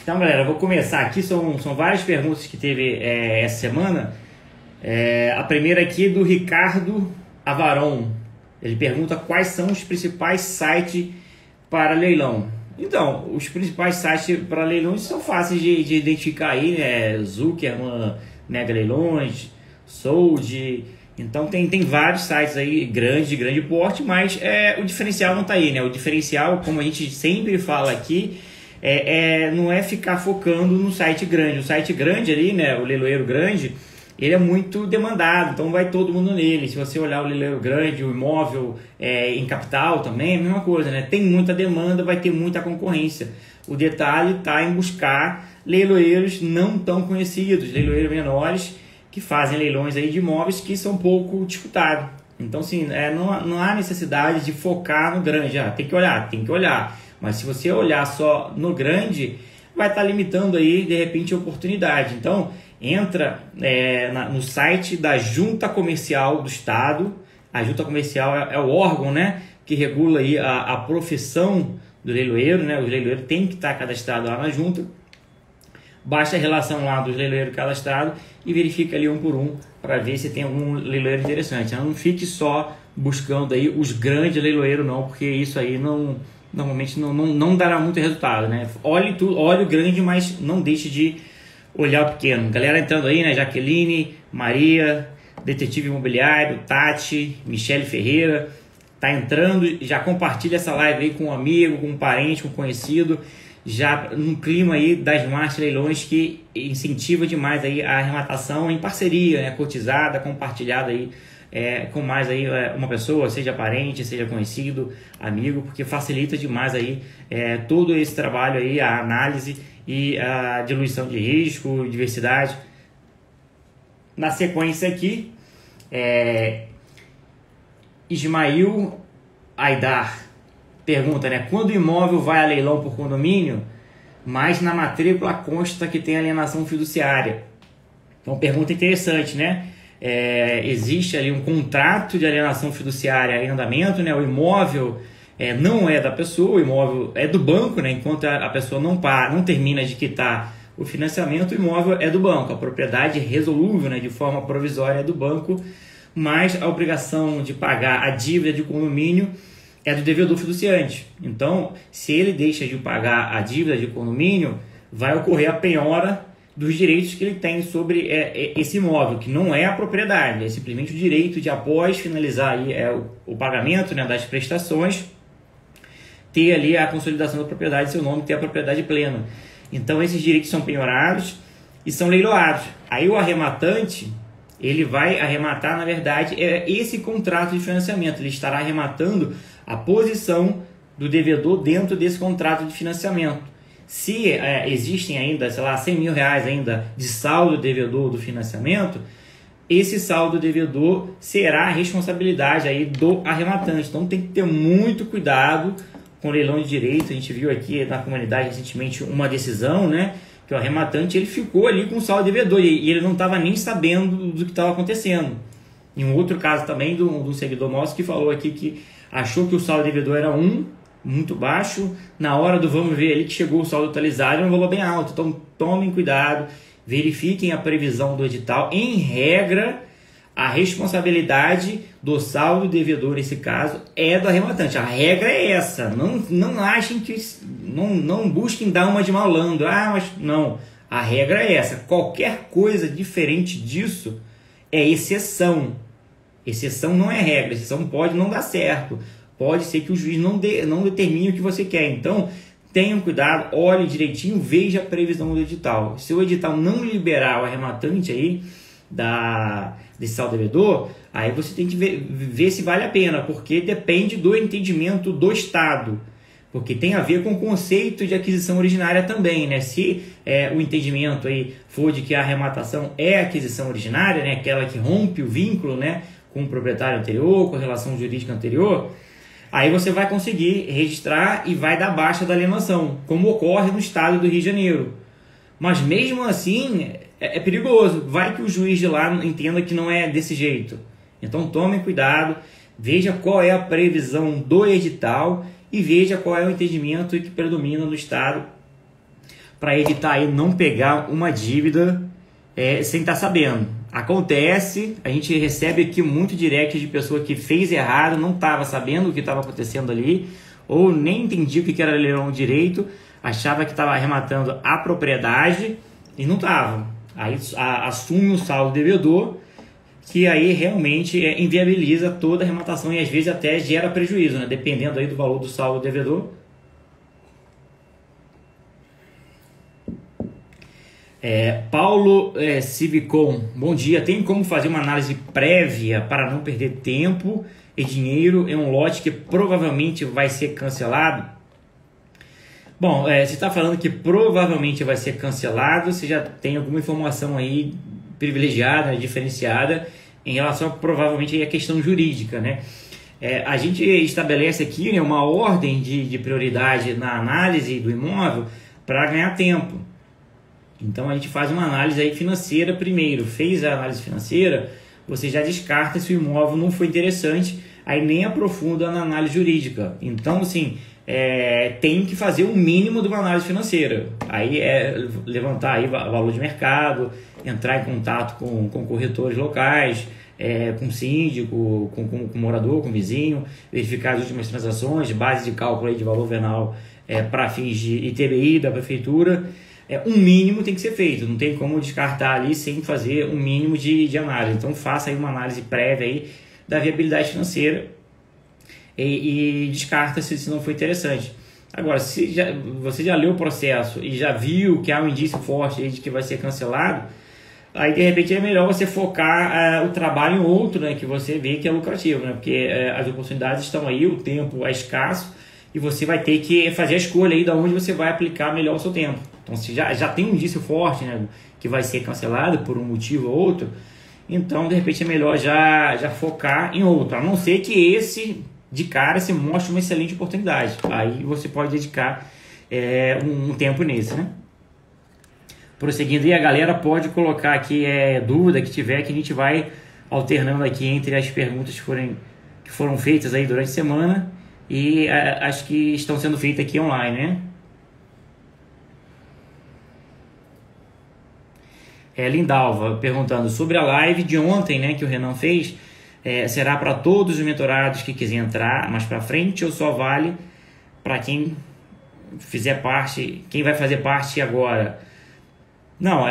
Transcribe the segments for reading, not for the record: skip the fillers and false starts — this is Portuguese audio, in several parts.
Então, galera, eu vou começar aqui. São várias perguntas que teve essa semana. A primeira aqui é do Ricardo Avaron. Ele pergunta quais são os principais sites para leilão. Então, os principais sites para leilões são fáceis de identificar aí, né? Zuckerman, Mega Leilões, Sold. Então tem vários sites aí grandes, de grande porte, mas o diferencial não está aí, né? O diferencial, como a gente sempre fala aqui, não é ficar focando no site grande. O site grande ali, né? O leiloeiro grande, ele é muito demandado, então vai todo mundo nele. Se você olhar o leiloeiro grande, o imóvel em capital também, é a mesma coisa, né? Tem muita demanda, vai ter muita concorrência. O detalhe está em buscar leiloeiros não tão conhecidos, leiloeiros menores, que fazem leilões aí de imóveis que são pouco disputados. Então, assim, não há necessidade de focar no grande. Tem que olhar. Mas se você olhar só no grande, vai estar limitando aí, de repente, a oportunidade. Então, entra no site da Junta Comercial do Estado. A Junta Comercial é o órgão, né, que regula aí a profissão do leiloeiro, né? O leiloeiro tem que estar cadastrado lá na Junta. Baixa a relação lá dos leiloeiros cadastrados e verifica ali um por um para ver se tem algum leiloeiro interessante. Não fique só buscando aí os grandes leiloeiros não, porque isso aí normalmente não dará muito resultado, né? Olhe o grande, mas não deixe de olhar o pequeno. Galera entrando aí, né? Jaqueline, Maria, Detetive Imobiliário, Tati, Michele Ferreira, tá entrando, já compartilha essa live aí com um amigo, com um parente, com um conhecido, já no clima aí das Smart Leilões, que incentiva demais aí a arrematação em parceria, né, cotizada, compartilhada aí com mais aí uma pessoa, seja parente, seja conhecido, amigo, porque facilita demais aí todo esse trabalho aí, a análise e a diluição de risco, diversidade. Na sequência aqui, Ismail Aidar pergunta, né? Quando o imóvel vai a leilão por condomínio, mas na matrícula consta que tem alienação fiduciária. Então, pergunta interessante, né? Existe ali um contrato de alienação fiduciária em andamento, né? O imóvel não é da pessoa, o imóvel é do banco, né? Enquanto a pessoa não termina de quitar o financiamento, o imóvel é do banco. A propriedade é resolúvel, né? De forma provisória é do banco, mas a obrigação de pagar a dívida de condomínio é do devedor fiduciante. Então, se ele deixa de pagar a dívida de condomínio, vai ocorrer a penhora dos direitos que ele tem sobre esse imóvel, que não é a propriedade, é simplesmente o direito de, após finalizar aí, o pagamento, né, das prestações, ter ali a consolidação da propriedade em seu nome, ter a propriedade plena. Então, esses direitos são penhorados e são leiloados. Aí o arrematante, ele vai arrematar, na verdade, esse contrato de financiamento. Ele estará arrematando a posição do devedor dentro desse contrato de financiamento. Se existem ainda, sei lá, 100 mil reais ainda de saldo devedor do financiamento, esse saldo devedor será a responsabilidade aí do arrematante. Então tem que ter muito cuidado com o leilão de direito. A gente viu aqui na comunidade recentemente uma decisão, né, que o arrematante ele ficou ali com o saldo devedor e ele não estava nem sabendo do que estava acontecendo. Em um outro caso também de um seguidor nosso que falou aqui que achou que o saldo devedor era muito baixo, na hora do vamos ver ali que chegou o saldo totalizado é um valor bem alto. Então tomem cuidado, verifiquem a previsão do edital. Em regra, a responsabilidade do saldo devedor nesse caso é do arrematante. A regra é essa. Não achem que não busquem dar uma de malandro. Mas não. A regra é essa. Qualquer coisa diferente disso é exceção. Exceção não é regra. Exceção pode não dar certo. Pode ser que o juiz não determine o que você quer. Então, tenham cuidado, olhe direitinho, veja a previsão do edital. Se o edital não liberar o arrematante aí desse saldo devedor, aí você tem que ver se vale a pena, porque depende do entendimento do Estado. Porque tem a ver com o conceito de aquisição originária também, né? Se o entendimento aí for de que a arrematação é aquisição originária, né? Aquela que rompe o vínculo, né, com o proprietário anterior, com a relação jurídica anterior, aí você vai conseguir registrar e vai dar baixa da alienação, como ocorre no estado do Rio de Janeiro. Mas mesmo assim é perigoso, vai que o juiz de lá entenda que não é desse jeito. Então tome cuidado, veja qual é a previsão do edital e veja qual é o entendimento que predomina no estado para evitar aí não pegar uma dívida sem estar sabendo. Acontece, a gente recebe aqui muito direct de pessoa que fez errado, não estava sabendo o que estava acontecendo ali, ou nem entendia o que era leilão direito, achava que estava arrematando a propriedade e não estava. Aí assume o saldo devedor, que aí realmente inviabiliza toda a arrematação e às vezes até gera prejuízo, né? Dependendo aí do valor do saldo devedor. Paulo Civicon, bom dia. Tem como fazer uma análise prévia para não perder tempo e dinheiro em um lote que provavelmente vai ser cancelado? Bom, você está falando que provavelmente vai ser cancelado, você já tem alguma informação aí privilegiada, diferenciada em relação a provavelmente a questão jurídica, né? A gente estabelece aqui, né, uma ordem de prioridade na análise do imóvel para ganhar tempo. Então a gente faz uma análise aí financeira primeiro. Fez a análise financeira, você já descarta se o imóvel não foi interessante, aí nem aprofunda na análise jurídica. Então, assim, tem que fazer o mínimo de uma análise financeira. Aí levantar aí valor de mercado, entrar em contato com corretores locais, com síndico, com morador, com vizinho, verificar as últimas transações, base de cálculo aí de valor venal para fins de ITBI da prefeitura. Um mínimo tem que ser feito, não tem como descartar ali sem fazer um mínimo de análise. Então faça aí uma análise prévia aí da viabilidade financeira e descarta se não for interessante. Agora, se você já leu o processo e já viu que há um indício forte aí de que vai ser cancelado, aí de repente é melhor você focar o trabalho em outro, né, que você vê que é lucrativo, né, porque as oportunidades estão aí, o tempo é escasso e você vai ter que fazer a escolha aí de onde você vai aplicar melhor o seu tempo. Então, se já tem um indício forte, né, que vai ser cancelado por um motivo ou outro, então de repente é melhor já focar em outro, a não ser que esse de cara se mostre uma excelente oportunidade. Aí você pode dedicar um tempo nesse, né? Prosseguindo aí, a galera pode colocar aqui dúvida que tiver, que a gente vai alternando aqui entre as perguntas que foram feitas aí durante a semana e as que estão sendo feitas aqui online, né? Lindalva perguntando sobre a live de ontem, né, que o Renan fez. Será para todos os mentorados que quiserem entrar mais para frente ou só vale para quem fizer parte, quem vai fazer parte agora? Não,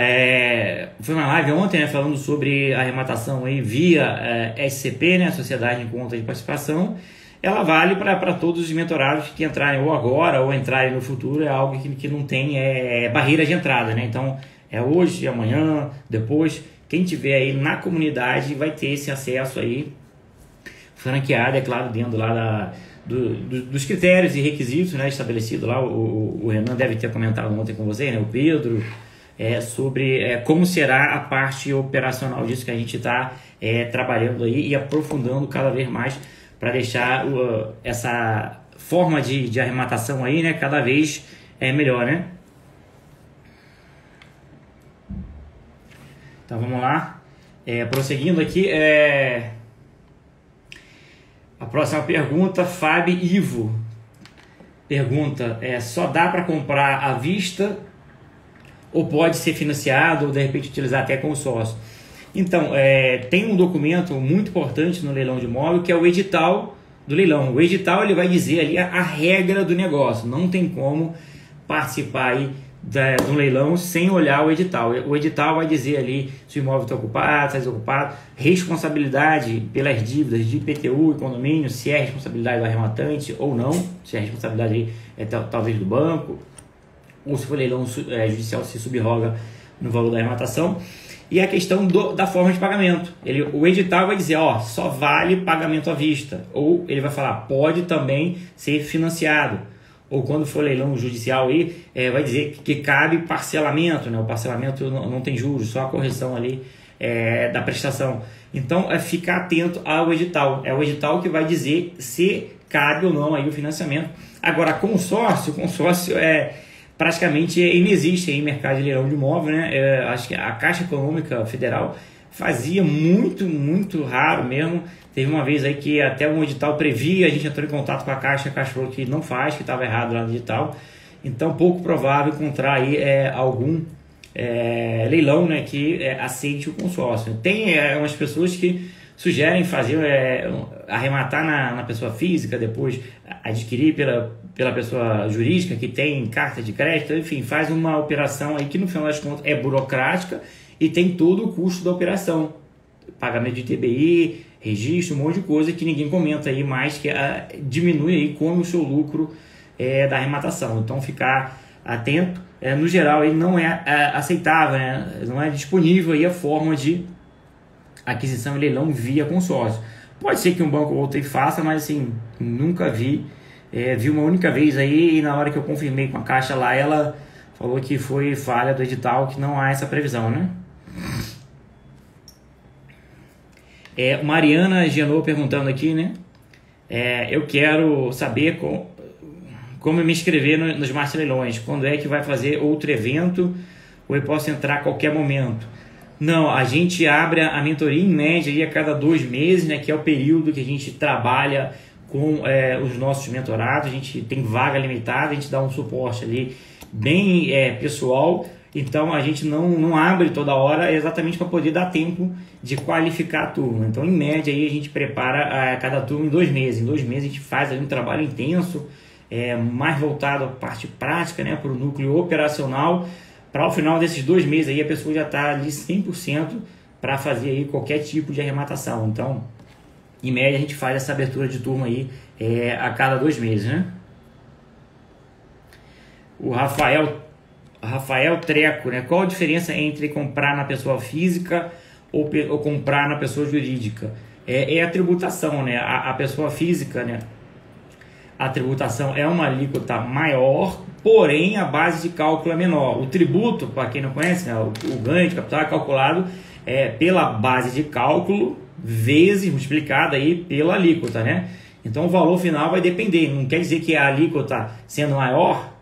foi uma live ontem, né, falando sobre a arrematação aí via SCP, né, Sociedade em Conta de Participação. Ela vale para todos os mentorados que entrarem ou agora ou entrarem no futuro. É algo que não tem barreira de entrada, né? Então hoje, amanhã, depois, quem tiver aí na comunidade vai ter esse acesso aí franqueado, é claro, dentro lá dos critérios e requisitos, né, estabelecidos lá. O Renan deve ter comentado ontem com você, né, o Pedro, sobre como será a parte operacional disso que a gente está trabalhando aí e aprofundando cada vez mais para deixar essa forma de arrematação aí, né, cada vez melhor, né? Então vamos lá, prosseguindo aqui, a próxima pergunta, Fábio Ivo pergunta, só dá para comprar à vista ou pode ser financiado ou de repente utilizar até consórcio? Então, tem um documento muito importante no leilão de imóvel que é o edital do leilão. O edital ele vai dizer ali a regra do negócio, não tem como participar aí do leilão sem olhar o edital. O edital vai dizer ali se o imóvel está ocupado, está desocupado, responsabilidade pelas dívidas de IPTU e condomínio, se é responsabilidade do arrematante ou não, se é responsabilidade talvez do banco, ou se for leilão judicial se subroga no valor da arrematação. E a questão da forma de pagamento. O edital vai dizer, só vale pagamento à vista, ou ele vai falar, pode também ser financiado. Ou quando for leilão judicial aí, vai dizer que cabe parcelamento, né? O parcelamento não tem juros, só a correção ali da prestação. Então, ficar atento ao edital. É o edital que vai dizer se cabe ou não aí o financiamento. Agora, consórcio praticamente inexiste aí em mercado de leilão de imóvel, né? Acho que a Caixa Econômica Federal fazia muito, muito raro mesmo. Teve uma vez aí que até um edital previa, a gente entrou em contato com a Caixa falou que não faz, que estava errado lá no edital. Então, pouco provável encontrar aí algum leilão, né, que aceite o consórcio. Tem umas pessoas que sugerem fazer arrematar na pessoa física, depois adquirir pela pessoa jurídica que tem carta de crédito, enfim, faz uma operação aí que no final das contas é burocrática e tem todo o custo da operação, pagamento de TBI, registro, um monte de coisa que ninguém comenta aí, mas que diminui aí com o seu lucro da arrematação. Então ficar atento, no geral aí não é aceitável, né? Não é disponível aí a forma de aquisição e leilão via consórcio. Pode ser que um banco ou outro faça, mas assim, nunca vi. Vi uma única vez aí e na hora que eu confirmei com a Caixa lá, ela falou que foi falha do edital, que não há essa previsão, né? Mariana Genô perguntando aqui, né? Eu quero saber como me inscrever nos Smart Leilões. Quando é que vai fazer outro evento? Ou eu posso entrar a qualquer momento? Não, a gente abre a mentoria em média aí a cada 2 meses, né? Que é o período que a gente trabalha com os nossos mentorados. A gente tem vaga limitada, a gente dá um suporte ali bem pessoal. Então a gente não abre toda hora exatamente para poder dar tempo de qualificar a turma. Então em média aí a gente prepara cada turma em 2 meses. Em 2 meses a gente faz ali um trabalho intenso, mais voltado à parte prática, né, para o núcleo operacional. Para o final desses 2 meses aí a pessoa já está ali 100% para fazer aí qualquer tipo de arrematação. Então em média a gente faz essa abertura de turma aí a cada 2 meses, né? O Rafael Treco, né? Qual a diferença entre comprar na pessoa física ou comprar na pessoa jurídica? É a tributação, né? A pessoa física, né? A tributação é uma alíquota maior, porém a base de cálculo é menor. O tributo, para quem não conhece, né? O ganho de capital é calculado pela base de cálculo vezes multiplicada aí pela alíquota, né? Então o valor final vai depender. Não quer dizer que a alíquota sendo maior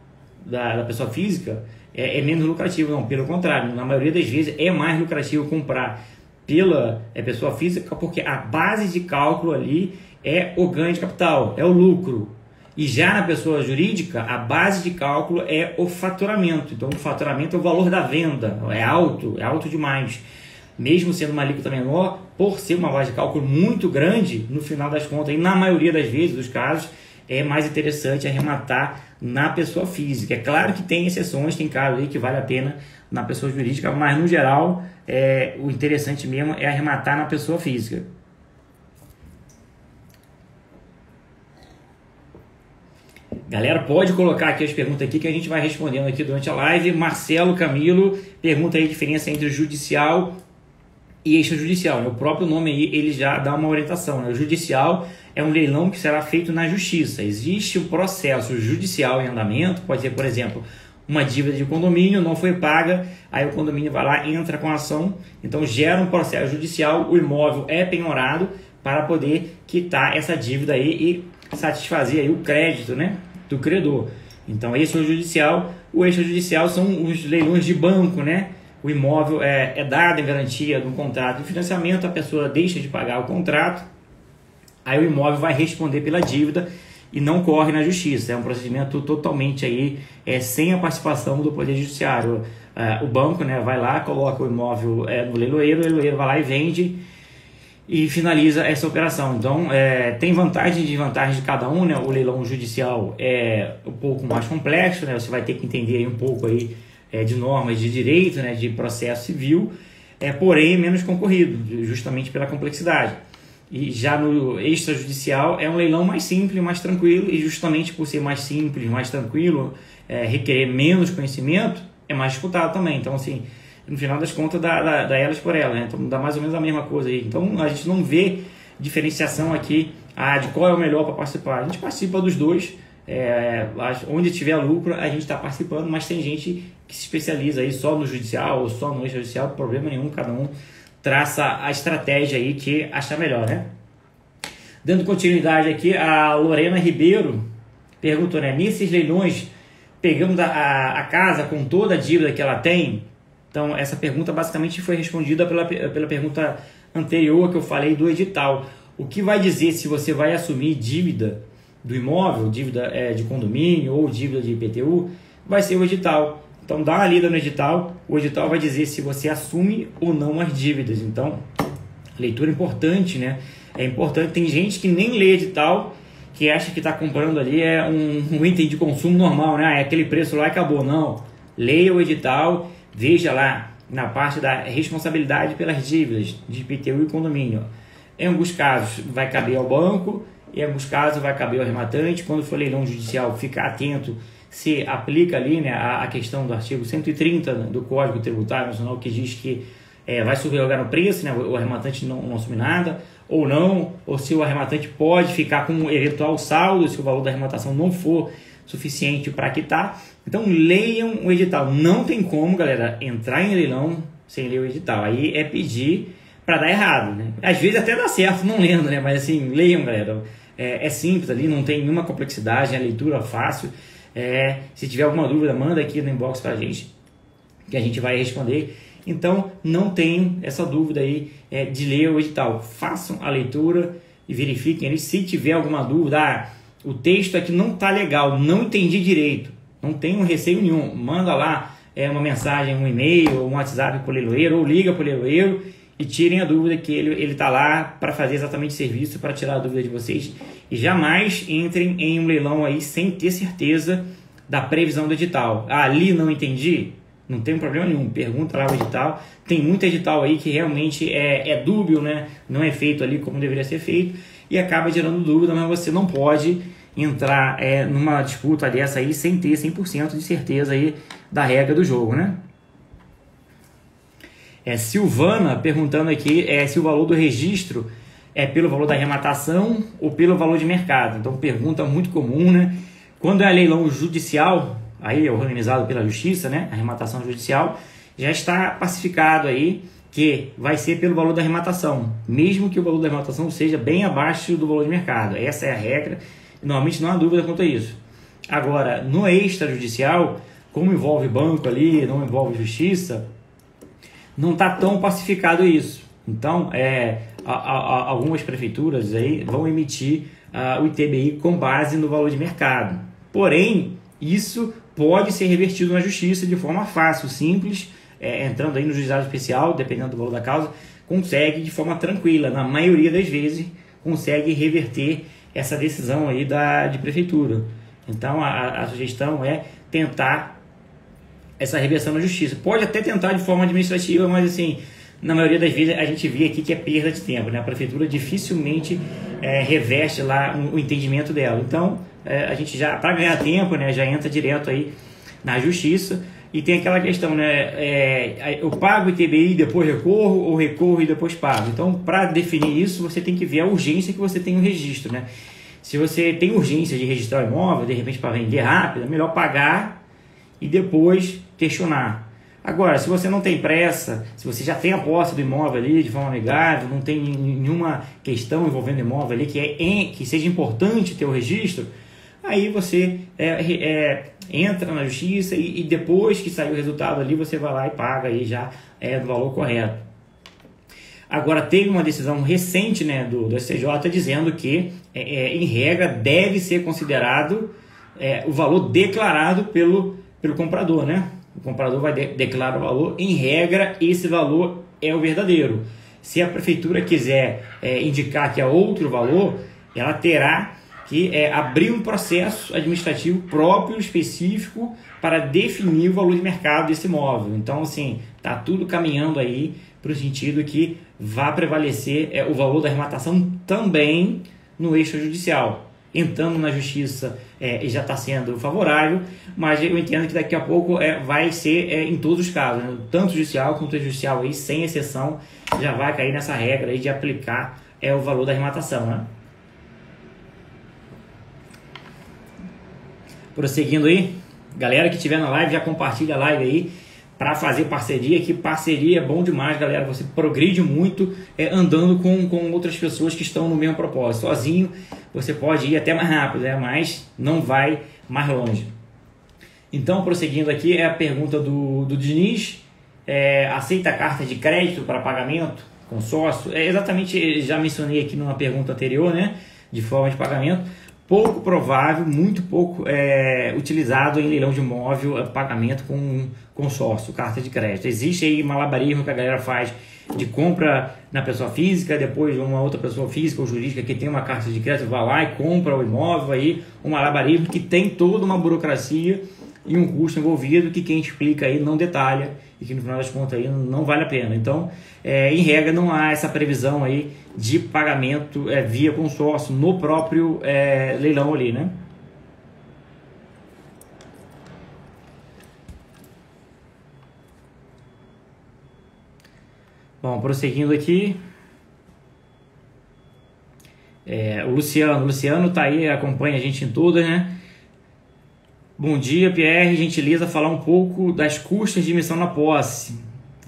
da pessoa física é menos lucrativo, não, pelo contrário, na maioria das vezes é mais lucrativo comprar pela pessoa física, porque a base de cálculo ali é o ganho de capital, é o lucro. E já na pessoa jurídica, a base de cálculo é o faturamento. Então o faturamento é o valor da venda, é alto demais. Mesmo sendo uma alíquota menor, por ser uma base de cálculo muito grande, no final das contas, e na maioria das vezes, dos casos, é mais interessante arrematar na pessoa física. É claro que tem exceções, tem casos aí que vale a pena na pessoa jurídica, mas no geral o interessante mesmo é arrematar na pessoa física. Galera, pode colocar aqui as perguntas aqui que a gente vai respondendo aqui durante a live. Marcelo Camilo pergunta aí a diferença entre judicial e extrajudicial. O próprio nome aí ele já dá uma orientação, né? O judicial é um leilão que será feito na justiça. Existe um processo judicial em andamento, pode ser, por exemplo, uma dívida de condomínio não foi paga, aí o condomínio vai lá e entra com a ação, então gera um processo judicial, o imóvel é penhorado para poder quitar essa dívida aí e satisfazer aí o crédito, né, do credor. Então esse é o judicial. O extrajudicial são os leilões de banco, né? O imóvel é dado em garantia de um contrato de financiamento, a pessoa deixa de pagar o contrato, aí o imóvel vai responder pela dívida e não corre na justiça. É um procedimento totalmente aí, sem a participação do Poder Judiciário. O banco, né, vai lá, coloca o imóvel no leiloeiro, o leiloeiro vai lá e vende e finaliza essa operação. Então tem vantagens e desvantagens de cada um, né? O leilão judicial é um pouco mais complexo, né? Você vai ter que entender aí um pouco aí de normas de direito, né, de processo civil, porém menos concorrido, justamente pela complexidade. E já no extrajudicial é um leilão mais simples, mais tranquilo, e justamente por ser mais simples, mais tranquilo, requerer menos conhecimento, é mais disputado também. Então, assim, no final das contas, dá elas por elas, né? Então dá mais ou menos a mesma coisa aí. Então a gente não vê diferenciação aqui de qual é o melhor para participar. A gente participa dos dois. Onde tiver lucro a gente está participando, mas tem gente que se especializa aí só no judicial ou só no extrajudicial, problema nenhum, cada um traça a estratégia aí que achar melhor, né? Dando continuidade aqui, a Lorena Ribeiro perguntou, né, nesses leilões pegamos a casa com toda a dívida que ela tem? Então essa pergunta basicamente foi respondida pela pergunta anterior que eu falei do edital. O que vai dizer se você vai assumir dívida do imóvel, dívida de condomínio ou dívida de IPTU, vai ser o edital. Então dá uma lida no edital, o edital vai dizer se você assume ou não as dívidas. Então, leitura importante, né? É importante, tem gente que nem lê edital, que acha que está comprando ali um item de consumo normal, né? É aquele preço lá e acabou. Não, leia o edital, veja lá na parte da responsabilidade pelas dívidas de IPTU e condomínio. Em alguns casos vai caber ao banco, em alguns casos vai caber ao arrematante. Quando for leilão judicial, fica atento se aplica ali, né, a questão do artigo 130 do Código Tributário Nacional, que diz que vai subrogar no preço, né, o arrematante não assume nada, ou não, ou se o arrematante pode ficar com um eventual saldo, se o valor da arrematação não for suficiente para quitar. Então leiam o edital. Não tem como, galera, entrar em leilão sem ler o edital. Aí é pedir para dar errado, né? Às vezes até dá certo não lendo, né? Mas assim, leiam, galera. É simples ali, não tem nenhuma complexidade, é leitura fácil. Se tiver alguma dúvida, manda aqui no inbox para a gente, que a gente vai responder. Então, não tenham essa dúvida aí de ler o edital. Façam a leitura e verifiquem ali. Se tiver alguma dúvida, o texto aqui não está legal, não entendi direito, não tenham receio nenhum. Manda lá uma mensagem, um e-mail, um WhatsApp para o leiloeiro, ou liga para o leiloeiro e tirem a dúvida, que ele está lá para fazer exatamente o serviço, para tirar a dúvida de vocês. E jamais entrem em um leilão aí sem ter certeza da previsão do edital. Ali não entendi? Não tem problema nenhum, pergunta lá o edital. Tem muito edital aí que realmente é dúbio, né? Não é feito ali como deveria ser feito e acaba gerando dúvida, mas você não pode entrar numa disputa dessa aí sem ter 100% de certeza aí da regra do jogo, né? Silvana perguntando aqui se o valor do registro é pelo valor da arrematação ou pelo valor de mercado. Então, pergunta muito comum, né? Quando é leilão judicial, aí é organizado pela justiça, né? A arrematação judicial, já está pacificado aí que vai ser pelo valor da arrematação, mesmo que o valor da arrematação seja bem abaixo do valor de mercado. Essa é a regra, e normalmente não há dúvida quanto a isso. Agora, no extrajudicial, como envolve banco ali, não envolve justiça, não está tão pacificado isso. Então, algumas prefeituras aí vão emitir o ITBI com base no valor de mercado. Porém, isso pode ser revertido na justiça de forma fácil, simples, entrando aí no juizado especial, dependendo do valor da causa, consegue de forma tranquila, na maioria das vezes, consegue reverter essa decisão aí de prefeitura. Então, a sugestão é tentar essa reversão na justiça. Pode até tentar de forma administrativa, mas assim, na maioria das vezes a gente vê aqui que é perda de tempo, né? A prefeitura dificilmente reverte lá o entendimento dela. Então, a gente já, para ganhar tempo, né, já entra direto aí na justiça. E tem aquela questão, né? Eu pago o ITBI e depois recorro, ou recorro e depois pago. Então, para definir isso, você tem que ver a urgência que você tem no registro, né? Se você tem urgência de registrar o imóvel, de repente para vender rápido, é melhor pagar e depois questionar. Agora, se você não tem pressa, se você já tem a posse do imóvel ali de forma amigável, não tem nenhuma questão envolvendo o imóvel ali que seja importante ter o registro, aí você entra na justiça e depois que sair o resultado ali, você vai lá e paga aí já do valor correto. Agora, teve uma decisão recente, né, do STJ dizendo que, em regra, deve ser considerado o valor declarado pelo comprador, né? O comprador vai declarar o valor, em regra, esse valor é o verdadeiro. Se a prefeitura quiser indicar que é outro valor, ela terá que abrir um processo administrativo próprio, específico, para definir o valor de mercado desse imóvel. Então, assim, está tudo caminhando aí para o sentido que vai prevalecer o valor da arrematação também no extrajudicial. Entrando na justiça já está sendo favorável, mas eu entendo que daqui a pouco vai ser em todos os casos, né? Tanto judicial quanto extrajudicial, aí, sem exceção, já vai cair nessa regra aí de aplicar o valor da arrematação, né? Prosseguindo aí, galera que estiver na live, já compartilha a live aí para fazer parceria, que parceria é bom demais, galera. Você progride muito andando com outras pessoas que estão no mesmo propósito. Sozinho você pode ir até mais rápido, mas não vai mais longe. Então, prosseguindo aqui, a pergunta do Diniz. Aceita carta de crédito para pagamento? Consórcio? Exatamente, já mencionei aqui numa pergunta anterior, né? De forma de pagamento. pouco provável, muito pouco utilizado em leilão de imóvel, pagamento com consórcio, carta de crédito. Existe aí malabarismo que a galera faz de compra na pessoa física, depois uma outra pessoa física ou jurídica que tem uma carta de crédito vai lá e compra o imóvel, aí um malabarismo que tem toda uma burocracia e um custo envolvido que quem explica aí não detalha e que no final das contas aí não vale a pena. Então, em regra, não há essa previsão aí de pagamento via consórcio no próprio leilão ali, né? Bom, prosseguindo aqui, o Luciano tá aí, acompanha a gente em todas, né? Bom dia, Pierre, gentileza falar um pouco das custas de emissão na posse.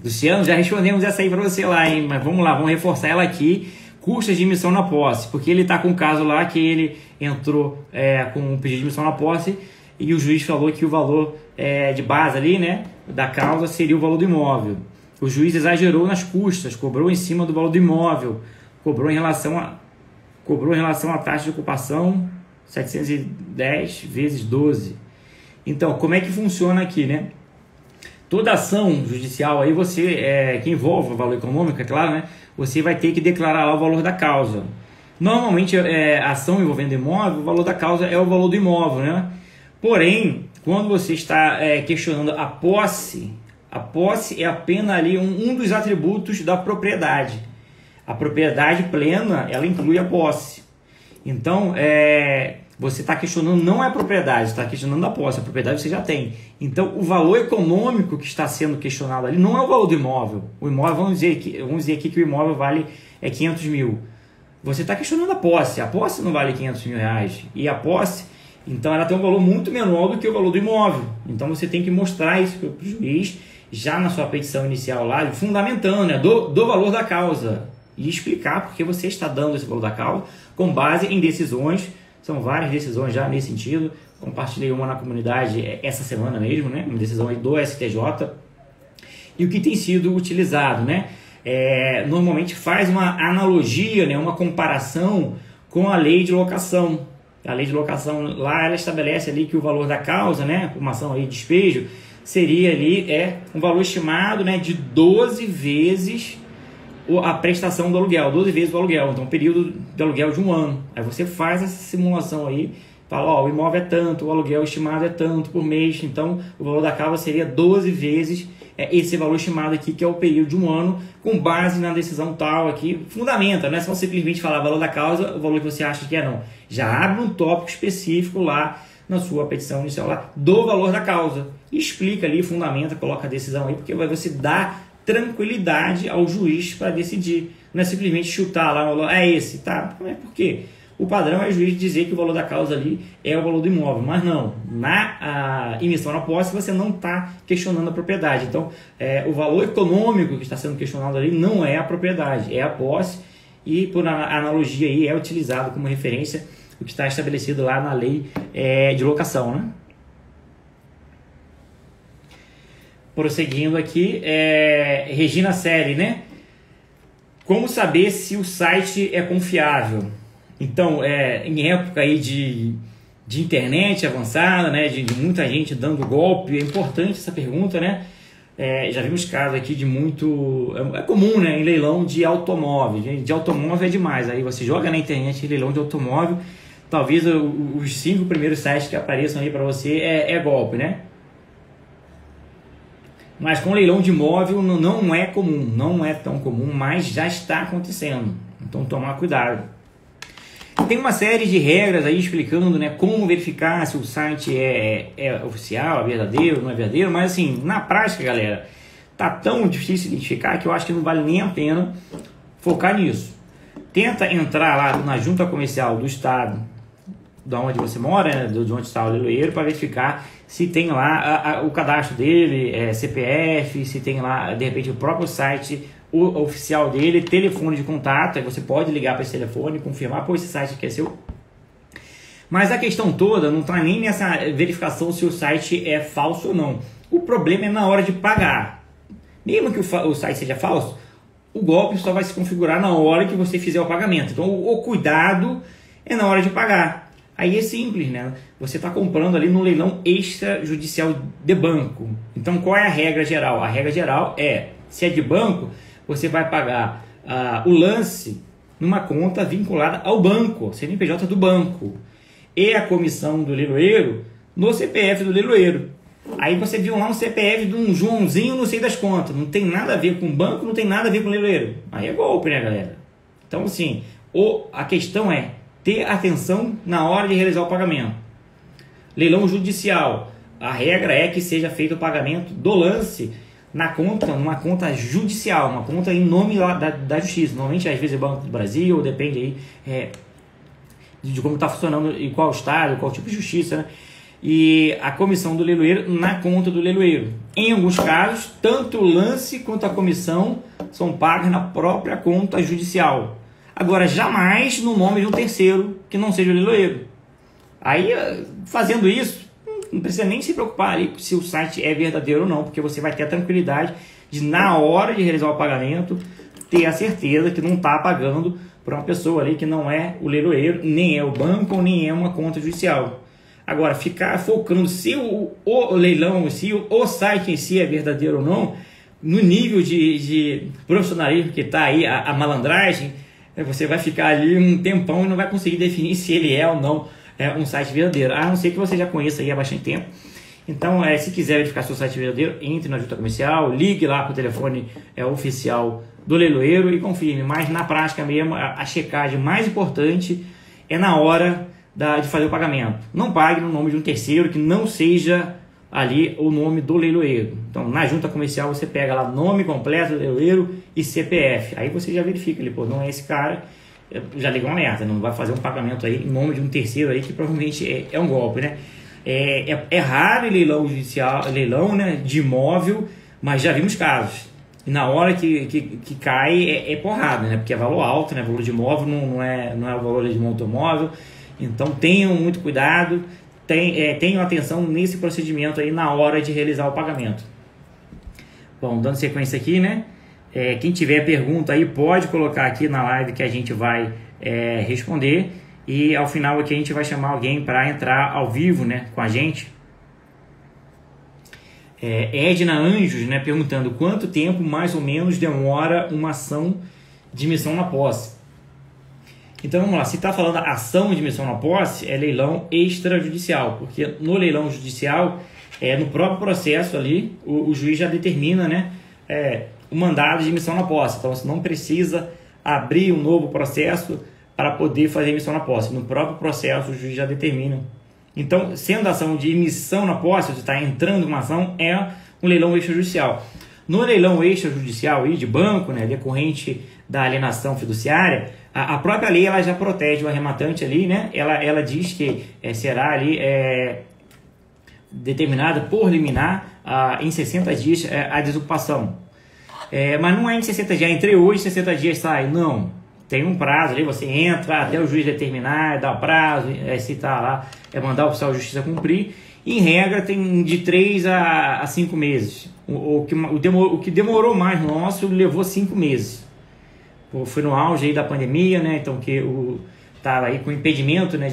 Luciano, já respondemos essa aí para você lá, hein? Mas vamos lá, vamos reforçar ela aqui. Custas de emissão na posse, porque ele está com um caso lá que ele entrou com um pedido de emissão na posse e o juiz falou que o valor de base ali, né, da causa seria o valor do imóvel. O juiz exagerou nas custas, cobrou em cima do valor do imóvel, cobrou em relação à taxa de ocupação 710 vezes 12. Então, como é que funciona aqui, né? Toda ação judicial aí, que envolve o valor econômico, é claro, né? Você vai ter que declarar lá o valor da causa. Normalmente, ação envolvendo imóvel, o valor da causa é o valor do imóvel, né? Porém, quando você está questionando a posse é apenas ali um dos atributos da propriedade. A propriedade plena, ela inclui a posse. Então, você está questionando não é a propriedade, está questionando a posse. A propriedade você já tem. Então, o valor econômico que está sendo questionado ali não é o valor do imóvel. O imóvel, vamos dizer aqui que o imóvel vale 500 mil. Você está questionando a posse. A posse não vale 500 mil reais. E a posse, então, ela tem um valor muito menor do que o valor do imóvel. Então, você tem que mostrar isso para o juiz, já na sua petição inicial lá, fundamentando, né, do valor da causa. E explicar porque você está dando esse valor da causa com base em decisões. São várias decisões já nesse sentido. Compartilhei uma na comunidade essa semana mesmo, né? Uma decisão aí do STJ. E o que tem sido utilizado, né? Normalmente faz uma analogia, né? Uma comparação com a lei de locação. A lei de locação lá, ela estabelece ali que o valor da causa, né? Uma ação aí de despejo, seria ali um valor estimado, né? De 12 vezes a prestação do aluguel, 12 vezes o aluguel, então período de aluguel de 1 ano. Aí você faz essa simulação aí, fala, o imóvel é tanto, o aluguel estimado é tanto por mês, então o valor da causa seria 12 vezes esse valor estimado aqui, que é o período de 1 ano, com base na decisão tal aqui, fundamenta, não é só simplesmente falar valor da causa, o valor que você acha que é, não. Já abre um tópico específico lá na sua petição inicial lá, do valor da causa. Explica ali, fundamenta, coloca a decisão aí, porque você dá tranquilidade ao juiz para decidir. Não é simplesmente chutar lá, esse, tá? Por quê? O padrão é o juiz dizer que o valor da causa ali é o valor do imóvel, mas não. Na emissão na posse você não está questionando a propriedade. Então, o valor econômico que está sendo questionado ali não é a propriedade, é a posse e, por analogia, aí, é utilizado como referência o que está estabelecido lá na lei de locação, né? Prosseguindo aqui, Regina Selle, né? Como saber se o site é confiável? Então, em época aí de internet avançada, né? De muita gente dando golpe, é importante essa pergunta, né? Já vimos casos aqui de muito... É comum, né? Em leilão de automóvel. De automóvel é demais. Aí você joga na internet leilão de automóvel, talvez os 5 primeiros sites que apareçam aí para você é golpe, né? Mas com leilão de imóvel não é comum, não é tão comum, mas já está acontecendo. Então tomar cuidado. Tem uma série de regras aí explicando, né, como verificar se o site é oficial, é verdadeiro, não é verdadeiro. Mas assim, na prática, galera, tá tão difícil identificar que eu acho que não vale nem a pena focar nisso. Tenta entrar lá na junta comercial do estado, da onde você mora, né, de onde está o leiloeiro, para verificar se tem lá o cadastro dele, CPF, se tem lá, de repente, o próprio site oficial dele, telefone de contato, aí você pode ligar para esse telefone e confirmar, esse site aqui é seu. Mas a questão toda não está nem nessa verificação se o site é falso ou não. O problema é na hora de pagar. Mesmo que o site seja falso, o golpe só vai se configurar na hora que você fizer o pagamento. Então, o cuidado é na hora de pagar. Aí é simples, né? Você está comprando ali no leilão extrajudicial de banco. Então, qual é a regra geral? A regra geral é, se é de banco, você vai pagar o lance numa conta vinculada ao banco, CNPJ do banco, e a comissão do leiloeiro no CPF do leiloeiro. Aí você viu lá um CPF de um Joãozinho, não sei das contas, não tem nada a ver com o banco, não tem nada a ver com o leiloeiro. Aí é golpe, né, galera? Então, assim, a questão é ter atenção na hora de realizar o pagamento. Leilão judicial, a regra é que seja feito o pagamento do lance numa conta judicial, uma conta em nome da justiça. Normalmente, às vezes, é Banco do Brasil, depende aí de como está funcionando, e qual estado, qual tipo de justiça, né? E a comissão do leiloeiro na conta do leiloeiro. Em alguns casos, tanto o lance quanto a comissão são pagas na própria conta judicial. Agora, jamais no nome de um terceiro que não seja o leiloeiro. Aí, fazendo isso, não precisa nem se preocupar ali se o site é verdadeiro ou não, porque você vai ter a tranquilidade de, na hora de realizar o pagamento, ter a certeza que não está pagando para uma pessoa ali que não é o leiloeiro, nem é o banco, nem é uma conta judicial. Agora, ficar focando se o leilão, se o site em si é verdadeiro ou não, no nível de profissionalismo que está aí, a malandragem, você vai ficar ali um tempão e não vai conseguir definir se ele é ou não um site verdadeiro, a não ser que você já conheça aí há bastante tempo. Então, se quiser verificar se o site é verdadeiro, entre na junta comercial, ligue lá para o telefone oficial do leiloeiro e confirme. Mas na prática mesmo, a checagem mais importante é na hora de fazer o pagamento. Não pague no nome de um terceiro que não seja ali o nome do leiloeiro. Então, na junta comercial, você pega lá nome completo do leiloeiro e CPF. Aí você já verifica ali, pô, não é esse cara, já liga uma alerta, não vai fazer um pagamento aí em nome de um terceiro aí que provavelmente é um golpe, né? É raro leilão judicial, leilão, né, de imóvel, mas já vimos casos. E na hora que cai é porrada, né? Porque é valor alto, né? Valor de imóvel não é o valor de um automóvel. Então tenham muito cuidado, tenham atenção nesse procedimento aí na hora de realizar o pagamento. Bom, dando sequência aqui, né? Quem tiver pergunta aí pode colocar aqui na live que a gente vai responder. E ao final aqui a gente vai chamar alguém para entrar ao vivo, né, com a gente. Edna Anjos, né, perguntando quanto tempo mais ou menos demora uma ação de missão na posse. Então vamos lá, se está falando ação de missão na posse, é leilão extrajudicial, porque no leilão judicial, no próprio processo ali, o juiz já determina, né, o mandado de missão na posse. Então você não precisa abrir um novo processo para poder fazer emissão na posse. No próprio processo o juiz já determina. Então, sendo a ação de emissão na posse, você está entrando em uma ação, é um leilão extrajudicial. No leilão extrajudicial aí de banco, né, decorrente da alienação fiduciária, a própria lei ela já protege o arrematante ali, né? Ela diz que será ali determinada por liminar em 60 dias a desocupação. Mas não é em 60 dias, entre hoje e 60 dias sai, não. Tem um prazo ali, você entra até o juiz determinar, dá prazo, se está lá, mandar o oficial de justiça cumprir. Em regra, tem de 3 a 5 meses. O que demorou mais nosso levou 5 meses. Foi no auge aí da pandemia, né? Então, que estava aí com impedimento, né,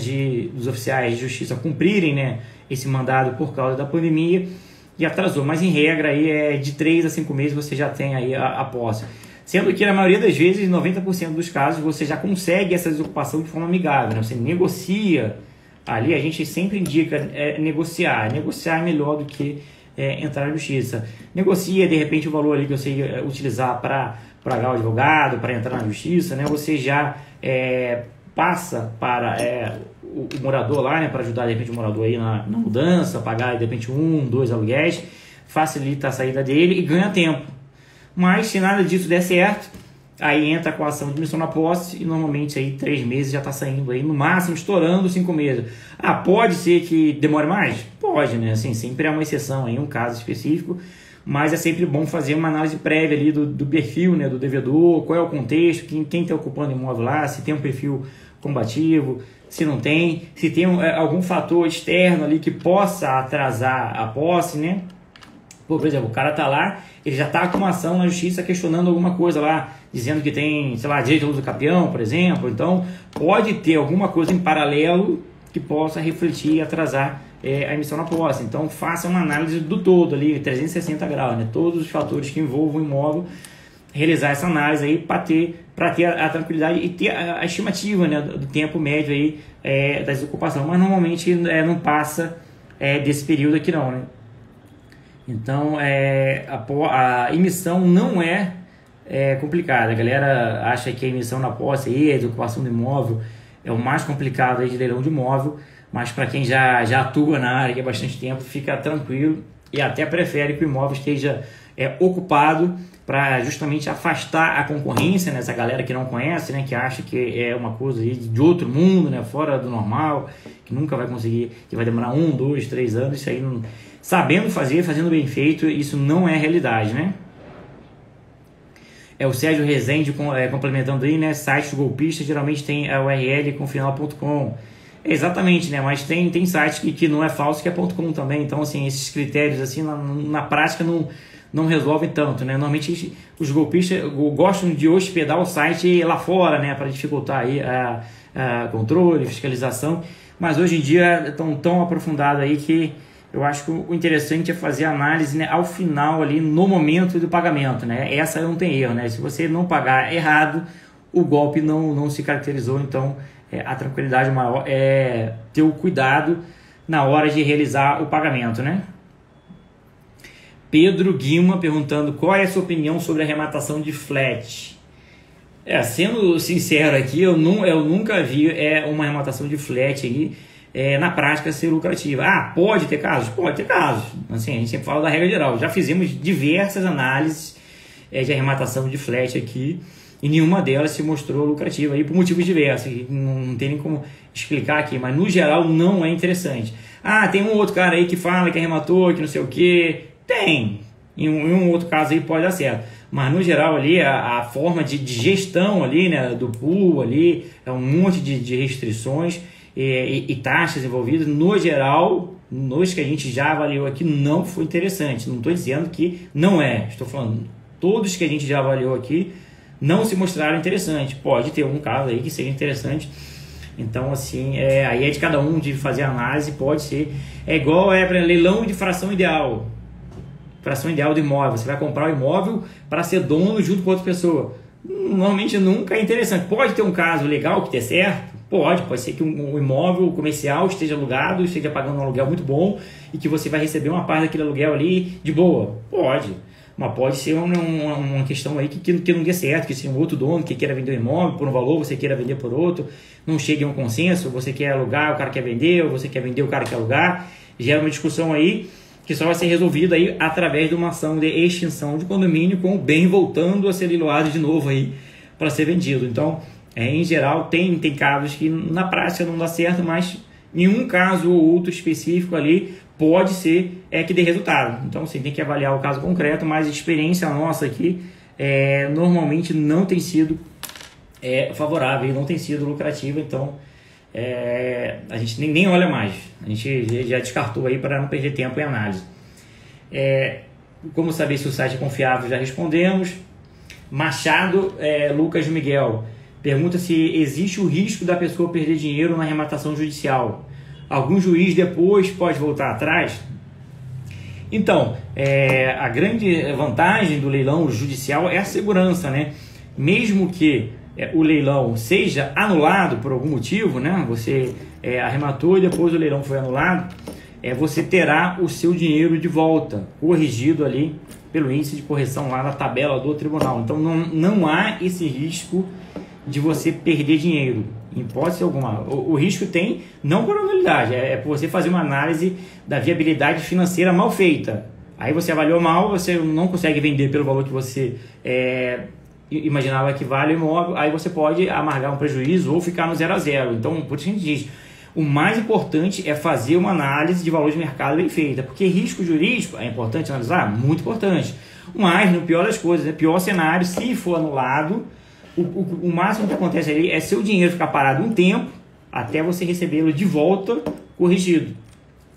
dos oficiais de justiça cumprirem, né, esse mandado por causa da pandemia e atrasou. Mas, em regra, aí de 3 a 5 meses você já tem aí a posse. Sendo que, na maioria das vezes, 90% dos casos, você já consegue essa desocupação de forma amigável, né? Você negocia ali, a gente sempre indica negociar. Negociar é melhor do que entrar na justiça. Negocia, de repente, o valor ali que você ia utilizar para pagar o advogado, para entrar na justiça, né? Você já passa para o morador lá, né? Para ajudar, de repente, o morador aí na mudança, pagar, de repente, 1, 2 aluguéis, facilita a saída dele e ganha tempo. Mas se nada disso der certo, aí entra com a ação de missão na posse e normalmente aí 3 meses já está saindo aí, no máximo estourando 5 meses. Pode ser que demore mais? Pode, né? Assim, sempre é uma exceção aí, um caso específico, mas é sempre bom fazer uma análise prévia ali do perfil, né, do devedor, qual é o contexto, quem está ocupando o imóvel lá, se tem um perfil combativo, se não tem, se tem algum fator externo ali que possa atrasar a posse, né? Por exemplo, o cara está lá, ele já está com uma ação na justiça questionando alguma coisa lá, dizendo que tem, sei lá, direito ao uso do capião, por exemplo. Então, pode ter alguma coisa em paralelo que possa refletir e atrasar a emissão na posse. Então faça uma análise do todo ali, 360 graus, né? Todos os fatores que envolvam o imóvel, realizar essa análise aí para ter a tranquilidade e ter a estimativa, né, do tempo médio aí da desocupação, mas normalmente não passa desse período aqui não, né? Então a emissão não é complicada. A galera acha que a emissão na posse e a desocupação do imóvel é o mais complicado aí de leilão de imóvel, mas para quem já atua na área há bastante tempo, fica tranquilo e até prefere que o imóvel esteja ocupado para justamente afastar a concorrência, né? Essa galera que não conhece, né? Que acha que é uma coisa aí de outro mundo, né? Fora do normal, que nunca vai conseguir, que vai demorar 1, 2, 3 anos, isso aí não... Sabendo fazer, fazendo bem feito, isso não é realidade, né? O Sérgio Rezende complementando aí, né? Sites golpistas geralmente tem a URL com final.com. Exatamente, né? Mas tem sites que não é falso, que é .com também. Então, assim, esses critérios assim na prática não resolvem tanto, né? Normalmente os golpistas gostam de hospedar o site lá fora, né? Para dificultar aí a controle, fiscalização. Mas hoje em dia estão tão aprofundado aí que eu acho que o interessante é fazer a análise, né, ao final ali, no momento do pagamento, né? Essa não tem erro, né? Se você não pagar errado, o golpe não se caracterizou. Então a tranquilidade maior é ter o cuidado na hora de realizar o pagamento, né? Pedro Guima perguntando qual é a sua opinião sobre a arrematação de flat. Sendo sincero aqui, eu nunca vi uma arrematação de flat aí na prática ser lucrativa. Pode ter casos? Pode ter casos. Assim, a gente sempre fala da regra geral. Já fizemos diversas análises de arrematação de flat aqui e nenhuma delas se mostrou lucrativa aí por motivos diversos. Não tem nem como explicar aqui, mas no geral não é interessante. Tem um outro cara aí que fala que arrematou, que não sei o que. Tem. Em um outro caso aí pode dar certo. Mas no geral ali a forma de gestão ali, né, do pool ali, é um monte de restrições e taxas envolvidas. No geral, nos que a gente já avaliou aqui, não foi interessante. Não estou dizendo que não é. Estou falando, todos que a gente já avaliou aqui não se mostraram interessantes. Pode ter algum caso aí que seja interessante. Então, assim, aí é de cada um de fazer análise. Pode ser. É igual para leilão de fração ideal. Fração ideal do imóvel. Você vai comprar o imóvel para ser dono junto com outra pessoa. Normalmente nunca é interessante. Pode ter um caso legal que dê certo. Pode ser que um imóvel comercial esteja alugado, esteja pagando um aluguel muito bom e que você vai receber uma parte daquele aluguel ali de boa. Pode. Mas pode ser uma questão aí que não dê certo, que seja um outro dono que queira vender o imóvel por um valor, você queira vender por outro, não chegue a um consenso, você quer alugar, o cara quer vender, ou você quer vender, o cara quer alugar. Gera uma discussão aí que só vai ser resolvida aí através de uma ação de extinção de condomínio com o bem voltando a ser leiloado de novo aí para ser vendido. Então, em geral, tem casos que na prática não dá certo, mas em um caso ou outro específico ali pode ser que dê resultado. Então, você tem que avaliar o caso concreto, mas a experiência nossa aqui normalmente não tem sido favorável, não tem sido lucrativa. Então, a gente nem olha mais. A gente já descartou aí para não perder tempo em análise. Como saber se o site é confiável? Já respondemos. Machado Lucas Miguel pergunta se existe o risco da pessoa perder dinheiro na arrematação judicial. Algum juiz depois pode voltar atrás? Então, a grande vantagem do leilão judicial é a segurança, né? Mesmo que o leilão seja anulado por algum motivo, né? Você arrematou e depois o leilão foi anulado, você terá o seu dinheiro de volta, corrigido ali pelo índice de correção lá na tabela do tribunal. Então não há esse risco de você perder dinheiro, em hipótese alguma. O risco tem, não por anulidade, por você fazer uma análise da viabilidade financeira mal feita. Aí você avaliou mal, você não consegue vender pelo valor que você imaginava que vale o imóvel, aí você pode amargar um prejuízo ou ficar no 0 a 0. Então, por isso a gente diz, o mais importante é fazer uma análise de valor de mercado bem feita, porque risco jurídico é importante analisar? Muito importante. Mas, no pior das coisas, pior cenário, se for anulado, o máximo que acontece ali é seu dinheiro ficar parado um tempo até você recebê-lo de volta corrigido.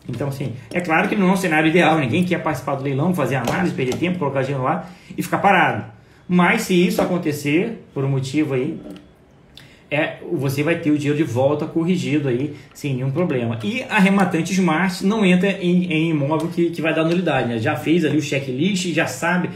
Então, assim, é claro que não é um cenário ideal, ninguém quer participar do leilão, fazer análise, perder tempo, colocar dinheiro lá e ficar parado. Mas se isso acontecer, por um motivo aí, você vai ter o dinheiro de volta corrigido aí sem nenhum problema. E a Arrematante Smart não entra em imóvel que vai dar nulidade, né? Já fez ali o checklist, já sabe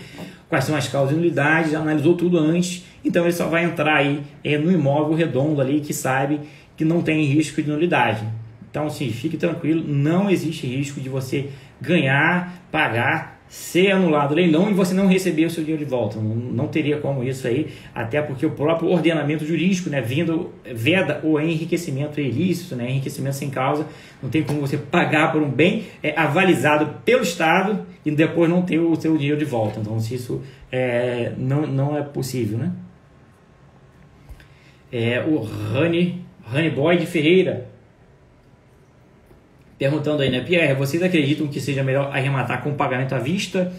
quais são as causas de nulidade, já analisou tudo antes, então ele só vai entrar aí no imóvel redondo ali que sabe que não tem risco de nulidade. Então, assim, fique tranquilo, não existe risco de você ganhar, pagar, ser anulado o leilão e você não receber o seu dinheiro de volta. Não teria como isso aí, até porque o próprio ordenamento jurídico, né, veda o enriquecimento ilícito, né, enriquecimento sem causa. Não tem como você pagar por um bem avalizado pelo Estado e depois não ter o seu dinheiro de volta. Então, se isso não é possível, né? O Rani Boy de Ferreira perguntando aí, né, Pierre, vocês acreditam que seja melhor arrematar com pagamento à vista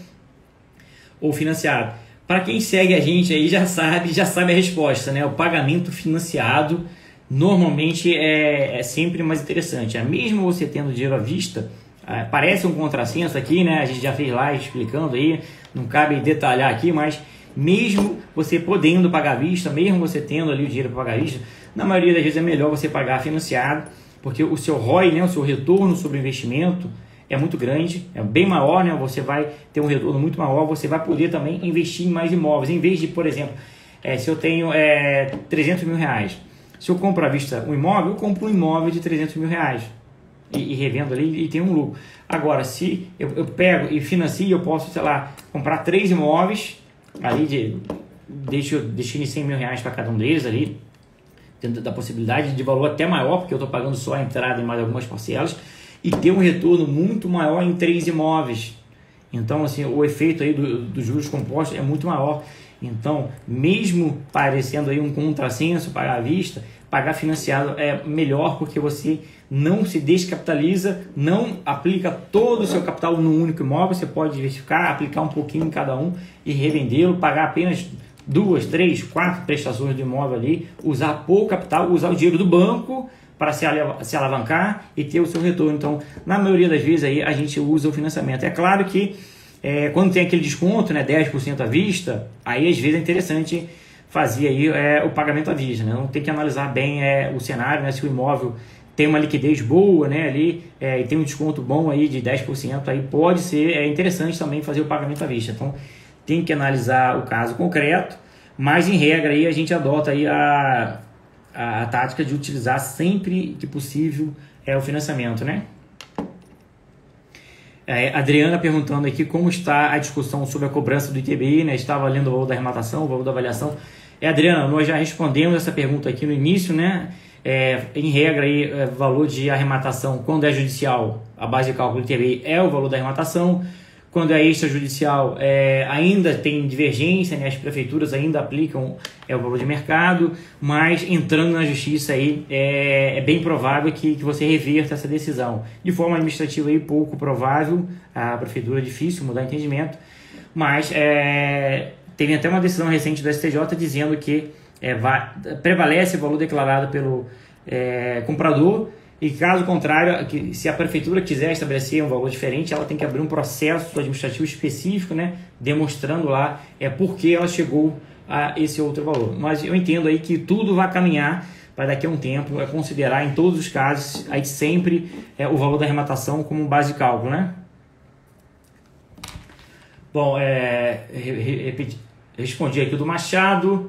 ou financiado? Para quem segue a gente aí já sabe a resposta, né? O pagamento financiado normalmente é sempre mais interessante. Mesmo você tendo dinheiro à vista, parece um contrassenso aqui, né? A gente já fez lá explicando aí, não cabe detalhar aqui, mas mesmo você podendo pagar à vista, mesmo você tendo ali o dinheiro para pagar à vista, na maioria das vezes é melhor você pagar financiado, porque o seu ROI, né, o seu retorno sobre o investimento é muito grande, é bem maior, né? Você vai ter um retorno muito maior, você vai poder também investir em mais imóveis. Em vez de, por exemplo, se eu tenho 300 mil reais, se eu compro à vista um imóvel, eu compro um imóvel de 300 mil reais e revendo ali e tenho um lucro. Agora, se eu pego e financio, eu posso, sei lá, comprar 3 imóveis, ali destino 100 mil reais para cada um deles ali, dentro da possibilidade de valor até maior, porque eu estou pagando só a entrada e mais algumas parcelas, e ter um retorno muito maior em 3 imóveis. Então, assim, o efeito aí dos juros compostos é muito maior. Então, mesmo parecendo aí um contrassenso pagar à vista, pagar financiado é melhor, porque você não se descapitaliza, não aplica todo o seu capital num único imóvel, você pode diversificar, aplicar um pouquinho em cada um e revendê-lo, pagar apenas 2, 3, 4 prestações de imóvel ali, usar pouco capital, usar o dinheiro do banco para se alavancar e ter o seu retorno. Então, na maioria das vezes aí a gente usa o financiamento. É claro que quando tem aquele desconto, né, 10% à vista, aí às vezes é interessante fazer aí o pagamento à vista, né? Não tem que analisar bem o cenário, né? Se o imóvel tem uma liquidez boa, né, ali, e tem um desconto bom aí de 10%, aí pode ser interessante também fazer o pagamento à vista. Então, tem que analisar o caso concreto, mas em regra aí a gente adota aí a tática de utilizar sempre que possível o financiamento, né? Adriana perguntando aqui como está a discussão sobre a cobrança do ITBI, né? Estava lendo o valor da arrematação, o valor da avaliação. Adriana, nós já respondemos essa pergunta aqui no início, né? Em regra aí, valor de arrematação quando é judicial, a base de cálculo do ITBI é o valor da arrematação. Quando é extrajudicial, ainda tem divergência, né? As prefeituras ainda aplicam o valor de mercado, mas entrando na justiça aí, é bem provável que você reverta essa decisão. De forma administrativa, aí, pouco provável, a prefeitura é difícil mudar entendimento, mas teve até uma decisão recente do STJ dizendo que prevalece o valor declarado pelo comprador. E caso contrário, se a prefeitura quiser estabelecer um valor diferente, ela tem que abrir um processo administrativo específico, né, demonstrando lá por que ela chegou a esse outro valor. Mas eu entendo aí que tudo vai caminhar para daqui a um tempo considerar em todos os casos aí sempre o valor da arrematação como base de cálculo, né? Bom, respondi aqui do Machado.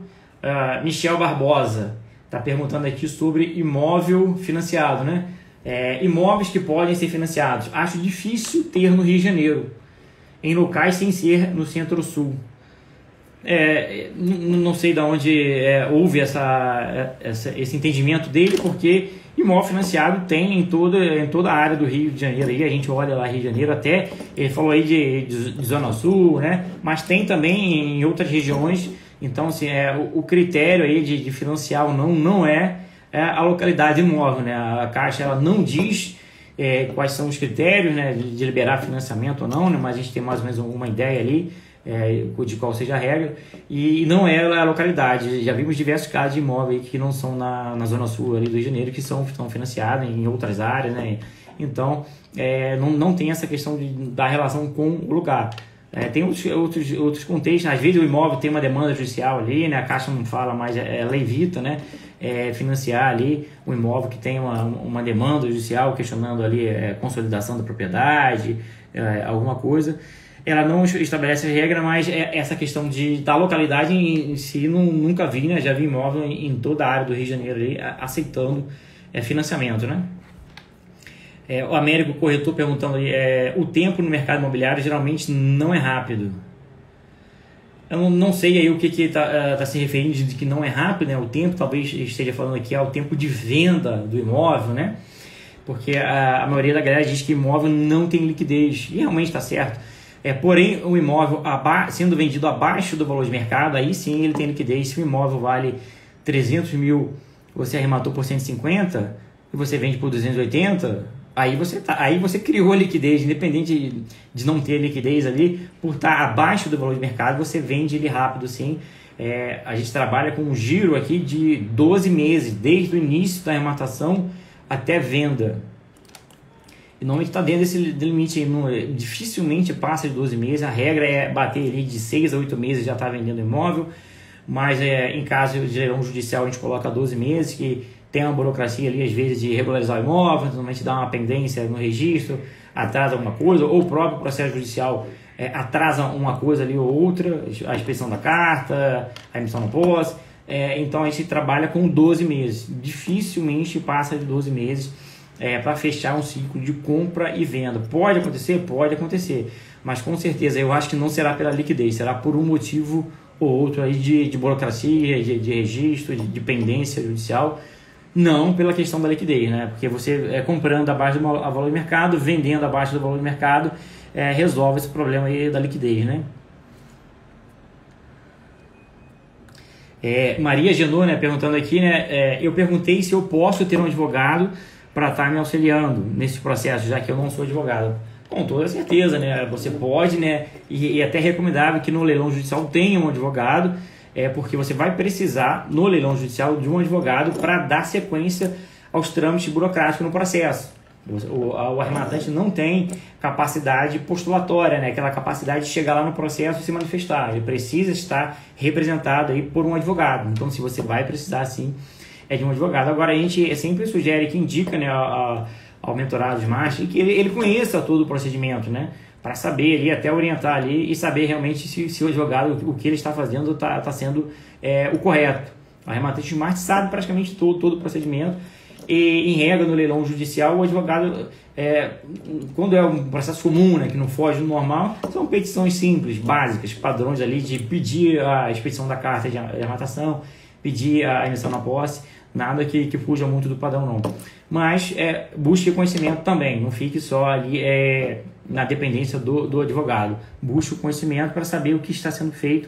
Michel Barbosa está perguntando aqui sobre imóvel financiado, né? Imóveis que podem ser financiados. Acho difícil ter no Rio de Janeiro, em locais sem ser no Centro-Sul. Não sei de onde houve esse entendimento dele, porque imóvel financiado tem em toda a área do Rio de Janeiro. Aí a gente olha lá Rio de Janeiro, até ele falou aí de Zona Sul, né? Mas tem também em outras regiões. Então, assim, o critério aí de financiar ou não é a localidade imóvel, né? A Caixa ela não diz quais são os critérios, né, de liberar financiamento ou não, né? Mas a gente tem mais ou menos uma ideia ali de qual seja a regra, e não é a localidade. Já vimos diversos casos de imóveis que não são na Zona Sul ali do Rio de Janeiro, que estão financiados em outras áreas, né? Então, não tem essa questão da relação com o lugar. Tem outros contextos, às vezes o imóvel tem uma demanda judicial ali, né? A Caixa não fala, mas ela evita, né? Financiar ali o imóvel que tem uma demanda judicial questionando ali consolidação da propriedade, alguma coisa. Ela não estabelece regra, mas essa questão da localidade em si nunca vi, né? Já vi imóvel em toda a área do Rio de Janeiro ali, aceitando financiamento, né? O Américo Corretor perguntando aí, o tempo no mercado imobiliário geralmente não é rápido. Eu não sei aí o que está se referindo de que não é rápido, né? O tempo, talvez esteja falando aqui, o tempo de venda do imóvel, né? Porque a maioria da galera diz que imóvel não tem liquidez, e realmente está certo. Porém, o imóvel sendo vendido abaixo do valor de mercado, aí sim ele tem liquidez. Se o imóvel vale 300 mil, você arrematou por 150 e você vende por 280, aí você criou a liquidez, independente de não ter liquidez ali, por estar abaixo do valor de mercado, você vende ele rápido sim. A gente trabalha com um giro aqui de 12 meses, desde o início da arrematação até venda. E normalmente está dentro desse limite, dificilmente passa de 12 meses, a regra é bater ali de 6 a 8 meses já está vendendo imóvel, mas em caso de leilão judicial a gente coloca 12 meses, que tem uma burocracia ali às vezes de regularizar o imóvel, normalmente dá uma pendência no registro, atrasa alguma coisa, ou o próprio processo judicial atrasa uma coisa ali ou outra, a expedição da carta, a emissão da posse, então a gente trabalha com 12 meses, dificilmente passa de 12 meses para fechar um ciclo de compra e venda. Pode acontecer? Pode acontecer, mas com certeza eu acho que não será pela liquidez, será por um motivo ou outro aí de burocracia, de registro, de pendência judicial, não pela questão da liquidez, né? Porque você comprando abaixo do valor de mercado, vendendo abaixo do valor de mercado, resolve esse problema aí da liquidez, né? Maria Genô, né, perguntando aqui, né, eu perguntei se eu posso ter um advogado para estar me auxiliando nesse processo, já que eu não sou advogado. Com toda certeza, né, você pode, né, e até é recomendável que no leilão judicial tenha um advogado, porque você vai precisar, no leilão judicial, de um advogado para dar sequência aos trâmites burocráticos no processo. O arrematante não tem capacidade postulatória, né? Aquela capacidade de chegar lá no processo e se manifestar. Ele precisa estar representado aí por um advogado. Então, se você vai precisar, sim, de um advogado. Agora, a gente sempre sugere que indica, né, ao mentorado de marcha que ele conheça todo o procedimento, né? Para saber ali, até orientar ali e saber realmente se o advogado, o que ele está fazendo, está sendo o correto. O arrematante de marcha sabe praticamente todo o procedimento. E, em regra, no leilão judicial, o advogado, quando é um processo comum, né, que não foge do normal, são petições simples, básicas, padrões ali de pedir a expedição da carta de arrematação, pedir a emissão na posse, nada que fuja muito do padrão não. Mas busque conhecimento também, não fique só ali na dependência do advogado. Busque o conhecimento para saber o que está sendo feito,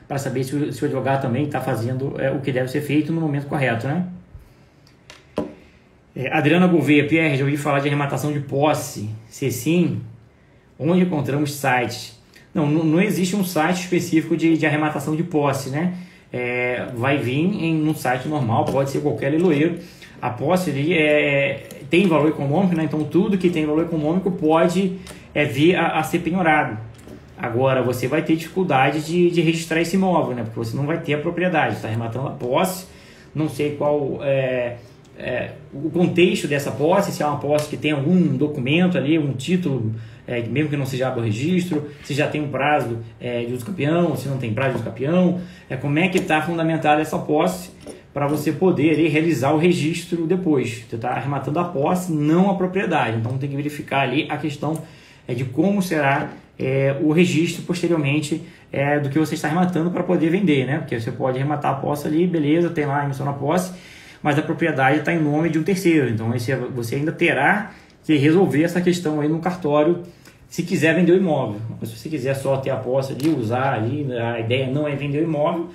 para saber se o advogado também está fazendo o que deve ser feito no momento correto, né? Adriana Gouveia, Pierre, já ouvi falar de arrematação de posse. Se sim, onde encontramos sites? Não existe um site específico de arrematação de posse, né? Vai vir em um site normal, pode ser qualquer leiloeiro. A posse ali tem valor econômico, né? Então tudo que tem valor econômico pode vir a ser penhorado. Agora você vai ter dificuldade de registrar esse imóvel, né? Porque você não vai ter a propriedade, está arrematando a posse, não sei qual o contexto dessa posse, se é uma posse que tem algum documento ali, um título, mesmo que não seja o registro, se já tem um prazo de uso campeão, se não tem prazo de uso campeão, como é que está fundamentada essa posse para você poder ali realizar o registro depois. Você está arrematando a posse, não a propriedade, então tem que verificar ali a questão de como será o registro posteriormente do que você está arrematando para poder vender, né? Porque você pode arrematar a posse ali, beleza, tem lá a emissão na posse, mas a propriedade está em nome de um terceiro, então você ainda terá que resolver essa questão aí no cartório se quiser vender o imóvel. Mas se você quiser só ter a posse ali, usar ali, a ideia não é vender o imóvel,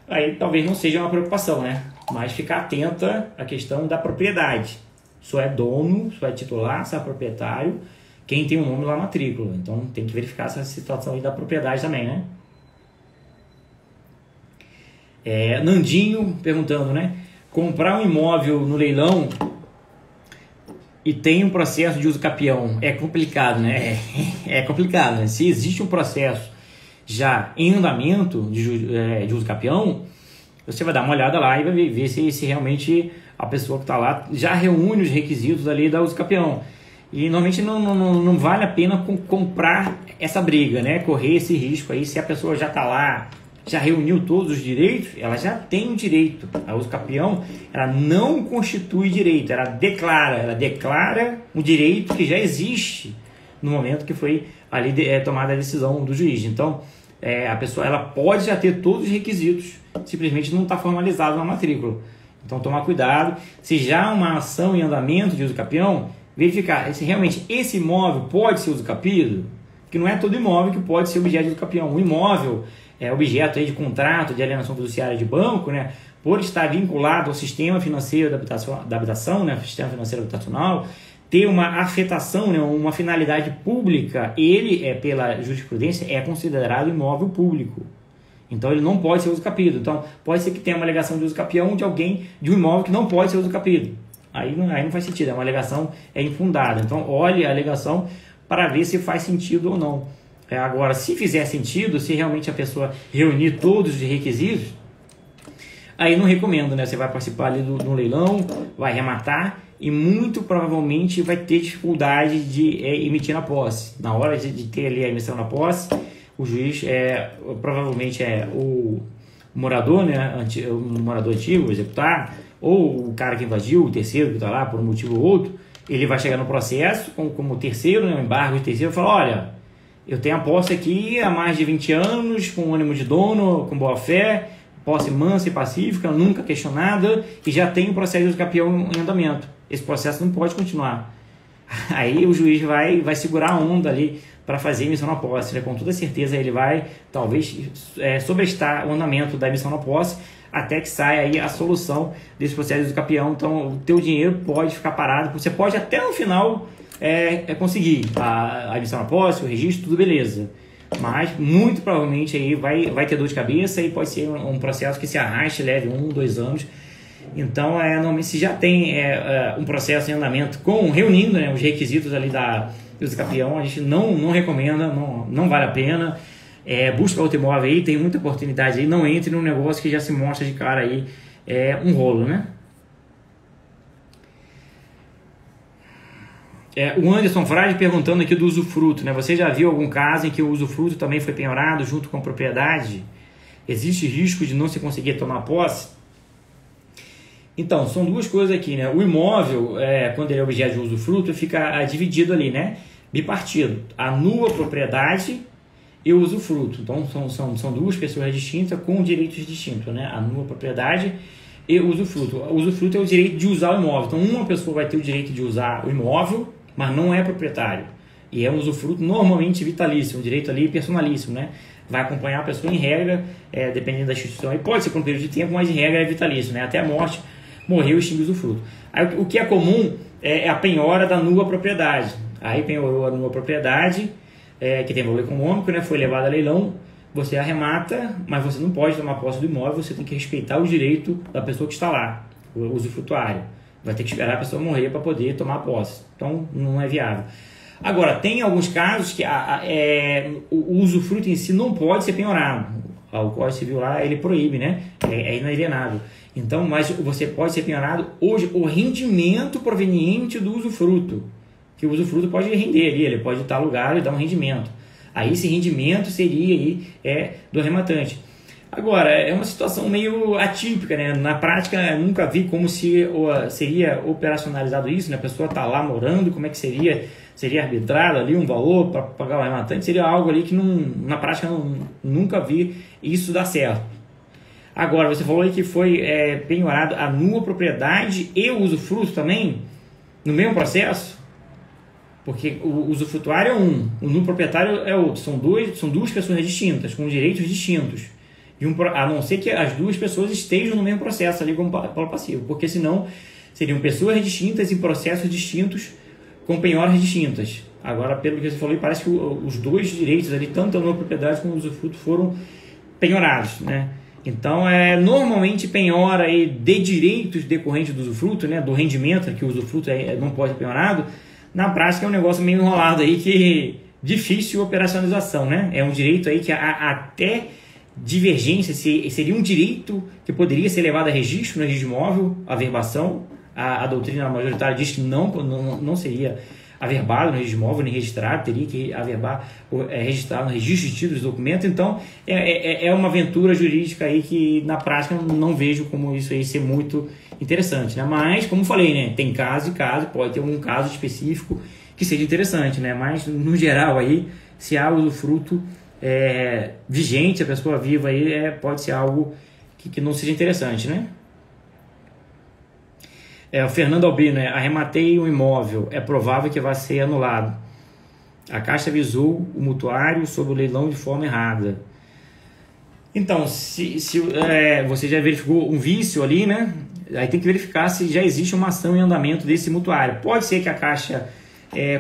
aí talvez não seja uma preocupação, né? Mas ficar atenta à questão da propriedade. Só é dono, só é titular, só é proprietário quem tem o nome lá na matrícula. Então tem que verificar essa situação aí da propriedade também, né? Nandinho perguntando, né? Comprar um imóvel no leilão e tem um processo de uso capião, é complicado, né? É complicado, né? Se existe um processo já em andamento de uso capião, você vai dar uma olhada lá e vai ver se realmente a pessoa que está lá já reúne os requisitos ali da uso capião. E normalmente não vale a pena comprar essa briga, né? Correr esse risco aí, se a pessoa já está lá, já reuniu todos os direitos, ela já tem o direito. A uso capião, ela não constitui direito, ela declara um direito que já existe no momento que foi ali tomada a decisão do juiz. Então, a pessoa ela pode já ter todos os requisitos, simplesmente não está formalizado na matrícula. Então, tomar cuidado. Se já há uma ação em andamento de uso capião, verificar se realmente esse imóvel pode ser uso capido, porque não é todo imóvel que pode ser objeto de uso capião. O imóvel é objeto aí de contrato de alienação fiduciária de banco, né, por estar vinculado ao sistema financeiro da habitação, né, sistema financeiro habitacional, ter uma afetação, né, uma finalidade pública, ele, pela jurisprudência, é considerado imóvel público. Então, ele não pode ser uso capido. Então, pode ser que tenha uma alegação de uso capião de um imóvel que não pode ser uso capido. Aí não faz sentido, é uma alegação infundada. Então, olhe a alegação para ver se faz sentido ou não. Agora, se fizer sentido, se realmente a pessoa reunir todos os requisitos, aí não recomendo, né? Você vai participar ali do leilão, vai arrematar e muito provavelmente vai ter dificuldade de emitir na posse. Na hora de ter ali a emissão na posse, o juiz provavelmente o morador, né? O morador antigo, o executado, ou o cara que invadiu, o terceiro que está lá por um motivo ou outro, ele vai chegar no processo como terceiro, né? O embargo de terceiro, e falar, olha, eu tenho a posse aqui há mais de 20 anos, com ânimo de dono, com boa fé, posse mansa e pacífica, nunca questionada, e já tem o processo de uso capião em andamento. Esse processo não pode continuar. Aí o juiz vai segurar a onda ali para fazer a emissão na posse, né? Com toda certeza ele vai, talvez, sobrestar o andamento da emissão na posse, até que saia aí a solução desse processo de uso capião. Então, o teu dinheiro pode ficar parado, você pode até no final conseguir a emissão na posse, o registro, tudo beleza. Mas, muito provavelmente, aí vai ter dor de cabeça e pode ser um processo que se arraste, leve 1, 2 anos. Então, normalmente, se já tem um processo em andamento reunindo, né, os requisitos ali da uso capião, a gente não recomenda, não vale a pena. Busca outro imóvel aí, tem muita oportunidade aí, não entre num negócio que já se mostra de cara aí um rolo, né? O Anderson Frade perguntando aqui do usufruto, né? Você já viu algum caso em que o usufruto também foi penhorado junto com a propriedade? Existe risco de não se conseguir tomar posse? Então, são duas coisas aqui, né? O imóvel, quando ele é objeto de usufruto, fica dividido ali, né? Bipartido. A nua propriedade e o usufruto. Então, são duas pessoas distintas com direitos distintos, né? A nua propriedade e o usufruto. O usufruto é o direito de usar o imóvel. Então, uma pessoa vai ter o direito de usar o imóvel, mas não é proprietário. E é um usufruto normalmente vitalício, um direito ali personalíssimo, né? Vai acompanhar a pessoa em regra, dependendo da instituição. E pode ser por um período de tempo, mas em regra é vitalício, né? Até a morte, morreu e extingue o usufruto. Aí, o que é comum é a penhora da nua propriedade. Aí penhorou a nua propriedade, que tem valor econômico, né? Foi levado a leilão, você arremata, mas você não pode tomar posse do imóvel, você tem que respeitar o direito da pessoa que está lá, o usufrutuário. Vai ter que esperar a pessoa morrer para poder tomar posse. Então, não é viável. Agora, tem alguns casos que o usufruto em si não pode ser penhorado. O Código Civil lá, ele proíbe, né? É inalienável. Então, mas você pode ser penhorado hoje o rendimento proveniente do usufruto. Que o usufruto pode render ali, ele pode estar alugado e dar um rendimento. Aí esse rendimento seria aí, do arrematante. Agora, é uma situação meio atípica, né? Na prática, nunca vi como seria operacionalizado isso, né? A pessoa está lá morando, como é que seria arbitrado ali um valor para pagar o arrematante? Seria algo ali que na prática nunca vi isso dar certo. Agora, você falou aí que foi penhorado a nua propriedade e o usufruto também, no mesmo processo? Porque o usufrutuário é um, o nulo proprietário é outro. São duas pessoas distintas, com direitos distintos. A não ser que as duas pessoas estejam no mesmo processo ali como polo passivo, porque senão seriam pessoas distintas em processos distintos com penhoras distintas. Agora, pelo que você falou, parece que os dois direitos ali, tanto a nova propriedade como o usufruto, foram penhorados, né? Então, normalmente penhora aí de direitos decorrentes do usufruto, né, do rendimento, que o usufruto não pode ser penhorado, na prática é um negócio meio enrolado aí, que difícil operacionalização, né? É um direito aí que até divergência seria um direito que poderia ser levado a registro no registro imóvel, a averbação. A doutrina majoritária diz que não seria averbado no registro imóvel, nem registrado, teria que averbar, registrar no registro de títulos e documentos. Então, é uma aventura jurídica aí que, na prática, não vejo como isso aí ser muito interessante, né? Mas, como falei, né, tem caso e caso, pode ter um caso específico que seja interessante, né? Mas, no geral, aí, se há usufruto vigente, a pessoa viva aí, pode ser algo que não seja interessante, né? O Fernando Albino, arrematei um imóvel, é provável que vai ser anulado. A Caixa avisou o mutuário sobre o leilão de forma errada. Então, se você já verificou um vício ali, né? Aí tem que verificar se já existe uma ação em andamento desse mutuário. Pode ser que a Caixa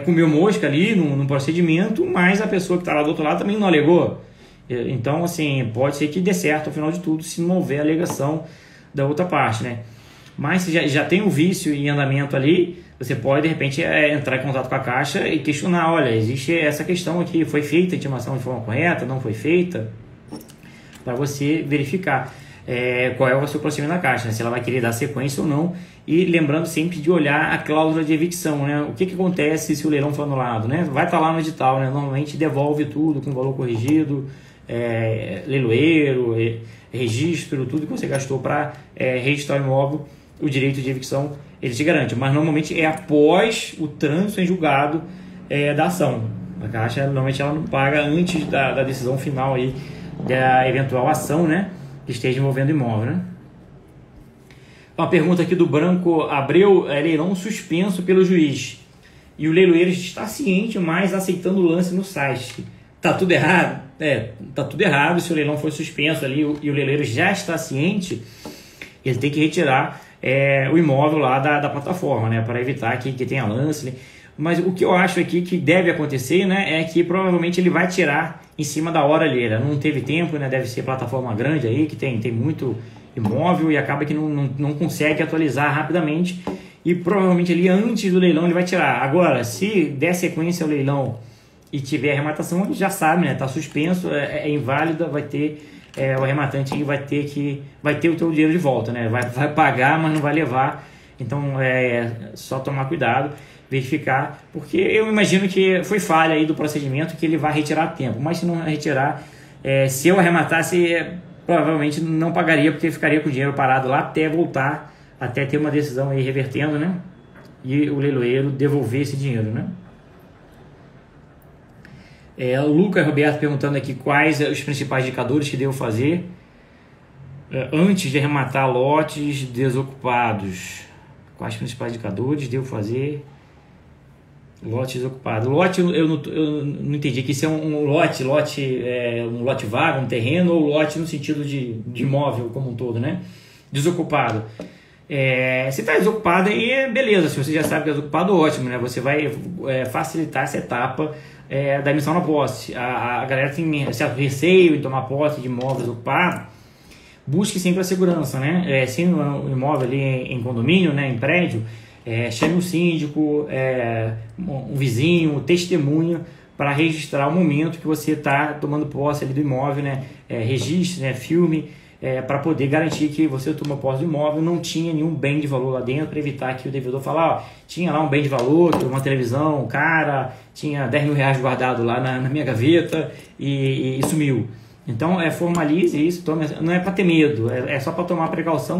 comeu mosca ali no procedimento, mas a pessoa que está lá do outro lado também não alegou. Então, assim, pode ser que dê certo ao final de tudo, se não houver alegação da outra parte, né? Mas se já tem um vício em andamento ali, você pode, de repente, entrar em contato com a Caixa e questionar, olha, existe essa questão aqui, foi feita a intimação de forma correta, não foi feita, para você verificar qual é o seu procedimento da Caixa, né? Se ela vai querer dar sequência ou não, e lembrando sempre de olhar a cláusula de evicção, né? O que acontece se o leilão for anulado, né? Vai estar lá no edital, né? Normalmente devolve tudo com valor corrigido, leiloeiro, registro, tudo que você gastou para registrar o imóvel. O direito de evicção ele te garante, mas normalmente após o trânsito em julgado da ação. A Caixa normalmente ela não paga antes da decisão final aí, da eventual ação, né, que esteja envolvendo o imóvel, né? Uma pergunta aqui do Branco Abreu: leilão suspenso pelo juiz e o leiloeiro está ciente, mas aceitando o lance no site. Tá tudo errado? Tá tudo errado. Se o leilão foi suspenso ali e o leiloeiro já está ciente, ele tem que retirar o imóvel lá da plataforma, né, para evitar que tenha lance, né? Mas o que eu acho aqui que deve acontecer, né, é que provavelmente ele vai tirar em cima da hora ali. Não teve tempo, né, deve ser plataforma grande aí, que tem muito imóvel e acaba que não consegue atualizar rapidamente, e provavelmente ali antes do leilão ele vai tirar. Agora, se der sequência ao leilão e tiver arrematação, ele já sabe, né, tá suspenso, é inválida, vai ter... o arrematante vai ter o teu dinheiro de volta, né? Vai pagar, mas não vai levar. Então só tomar cuidado, verificar, porque eu imagino que foi falha aí do procedimento, que ele vai retirar a tempo, mas se não retirar, se eu arrematasse, provavelmente não pagaria, porque ficaria com o dinheiro parado lá até voltar, até ter uma decisão aí revertendo, né? E o leiloeiro devolver esse dinheiro, né? O Lucas Roberto perguntando aqui quais os principais indicadores que devo fazer antes de arrematar lotes desocupados. Quais principais indicadores devo fazer lote desocupado? Lote, eu não entendi que isso é um lote vago, um terreno, ou lote no sentido de imóvel como um todo, né? Desocupado. Se está desocupado, aí beleza. Se você já sabe que é desocupado, ótimo, né? Você vai facilitar essa etapa da emissão na posse. A galera tem certo receio em tomar posse de imóveis ocupados. Busque sempre a segurança, né? Se no imóvel ali em condomínio, né, em prédio, chame um síndico, um vizinho, testemunha, para registrar o momento que você está tomando posse ali do imóvel, né? Registre, né? Filme, para poder garantir que você tomou posse do imóvel, não tinha nenhum bem de valor lá dentro, para evitar que o devedor fale, tinha lá um bem de valor, uma televisão, cara, tinha 10 mil reais guardado lá na minha gaveta e sumiu. Então, formalize isso, não é para ter medo, é só para tomar precaução.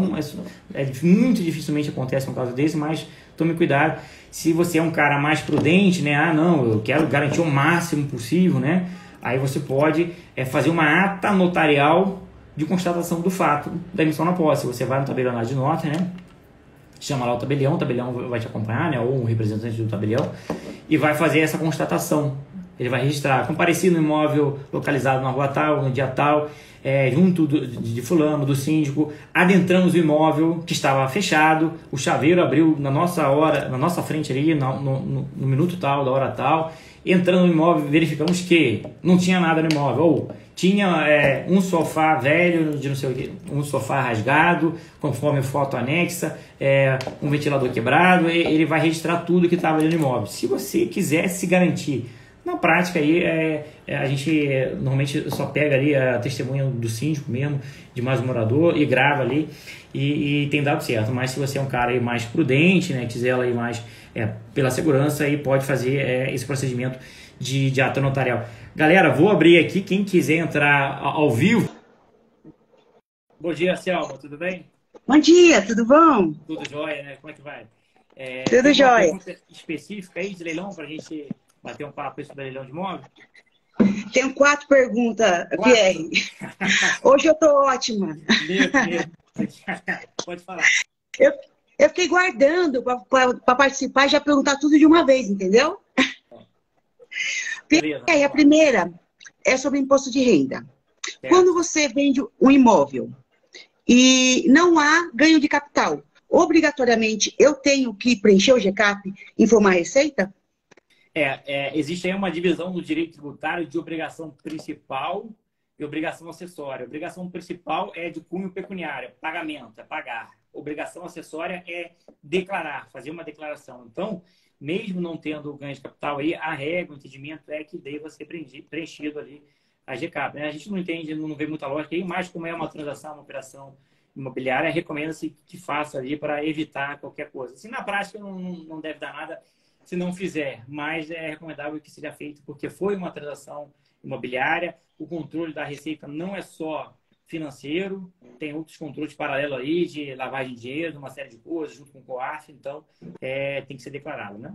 Muito dificilmente acontece um caso desse, mas tome cuidado. Se você é um cara mais prudente, né? Não, eu quero garantir o máximo possível, né? Aí você pode fazer uma ata notarial de constatação do fato da emissão na posse. Você vai no tabelionário de nota, né? Chama lá o tabelião vai te acompanhar, né? Ou um representante do tabelião, e vai fazer essa constatação. Ele vai registrar: compareci no imóvel localizado na rua tal, no dia tal, junto de fulano, do síndico, adentramos o imóvel que estava fechado, o chaveiro abriu na nossa frente ali, no minuto tal, da hora tal, entrando no imóvel, verificamos que não tinha nada no imóvel, ou tinha um sofá velho, de não sei o quê, um sofá rasgado, conforme foto anexa, um ventilador quebrado, ele vai registrar tudo que estava ali no imóvel. Se você quiser se garantir, na prática aí, a gente normalmente só pega ali a testemunha do síndico mesmo, de mais um morador, e grava ali, e tem dado certo. Mas se você é um cara aí mais prudente, né, quiser ela aí mais pela segurança, aí pode fazer esse procedimento de ata notarial. Galera, vou abrir aqui, quem quiser entrar ao vivo. Bom dia, Selma, tudo bem? Bom dia, tudo bom? Tudo jóia, né? Como é que vai? Tem Tudo alguma jóia. pergunta específica aí de leilão para a gente bater um papo sobre leilão de imóvel? Tenho 4 perguntas, Quatro? Pierre. Hoje eu tô ótima. Medo. Pode falar. Eu, eu fiquei guardando para participar e já perguntar tudo de uma vez, entendeu? Beleza, Pierre, vamos a lá. primeira é sobre imposto de renda. Quando Certo. você vende um imóvel e não há ganho de capital, obrigatoriamente eu tenho que preencher o GCAP e informar a Receita? Existe aí uma divisão do direito tributário de obrigação principal e obrigação acessória. Obrigação principal é de cunho pecuniário, pagamento, é pagar. Obrigação acessória é declarar, fazer uma declaração. Então, mesmo não tendo ganho de capital aí, a regra, o entendimento é que deva ser preenchido ali a GCAP, né? A gente não entende, não vê muita lógica aí, mas como é uma transação, uma operação imobiliária, recomenda-se que faça ali para evitar qualquer coisa. Se na prática não deve dar nada se não fizer, mas é recomendável que seja feito porque foi uma transação imobiliária. O controle da receita não é só financeiro, tem outros controles paralelos aí de lavagem de dinheiro, uma série de coisas, junto com o COAF, então tem que ser declarado, né?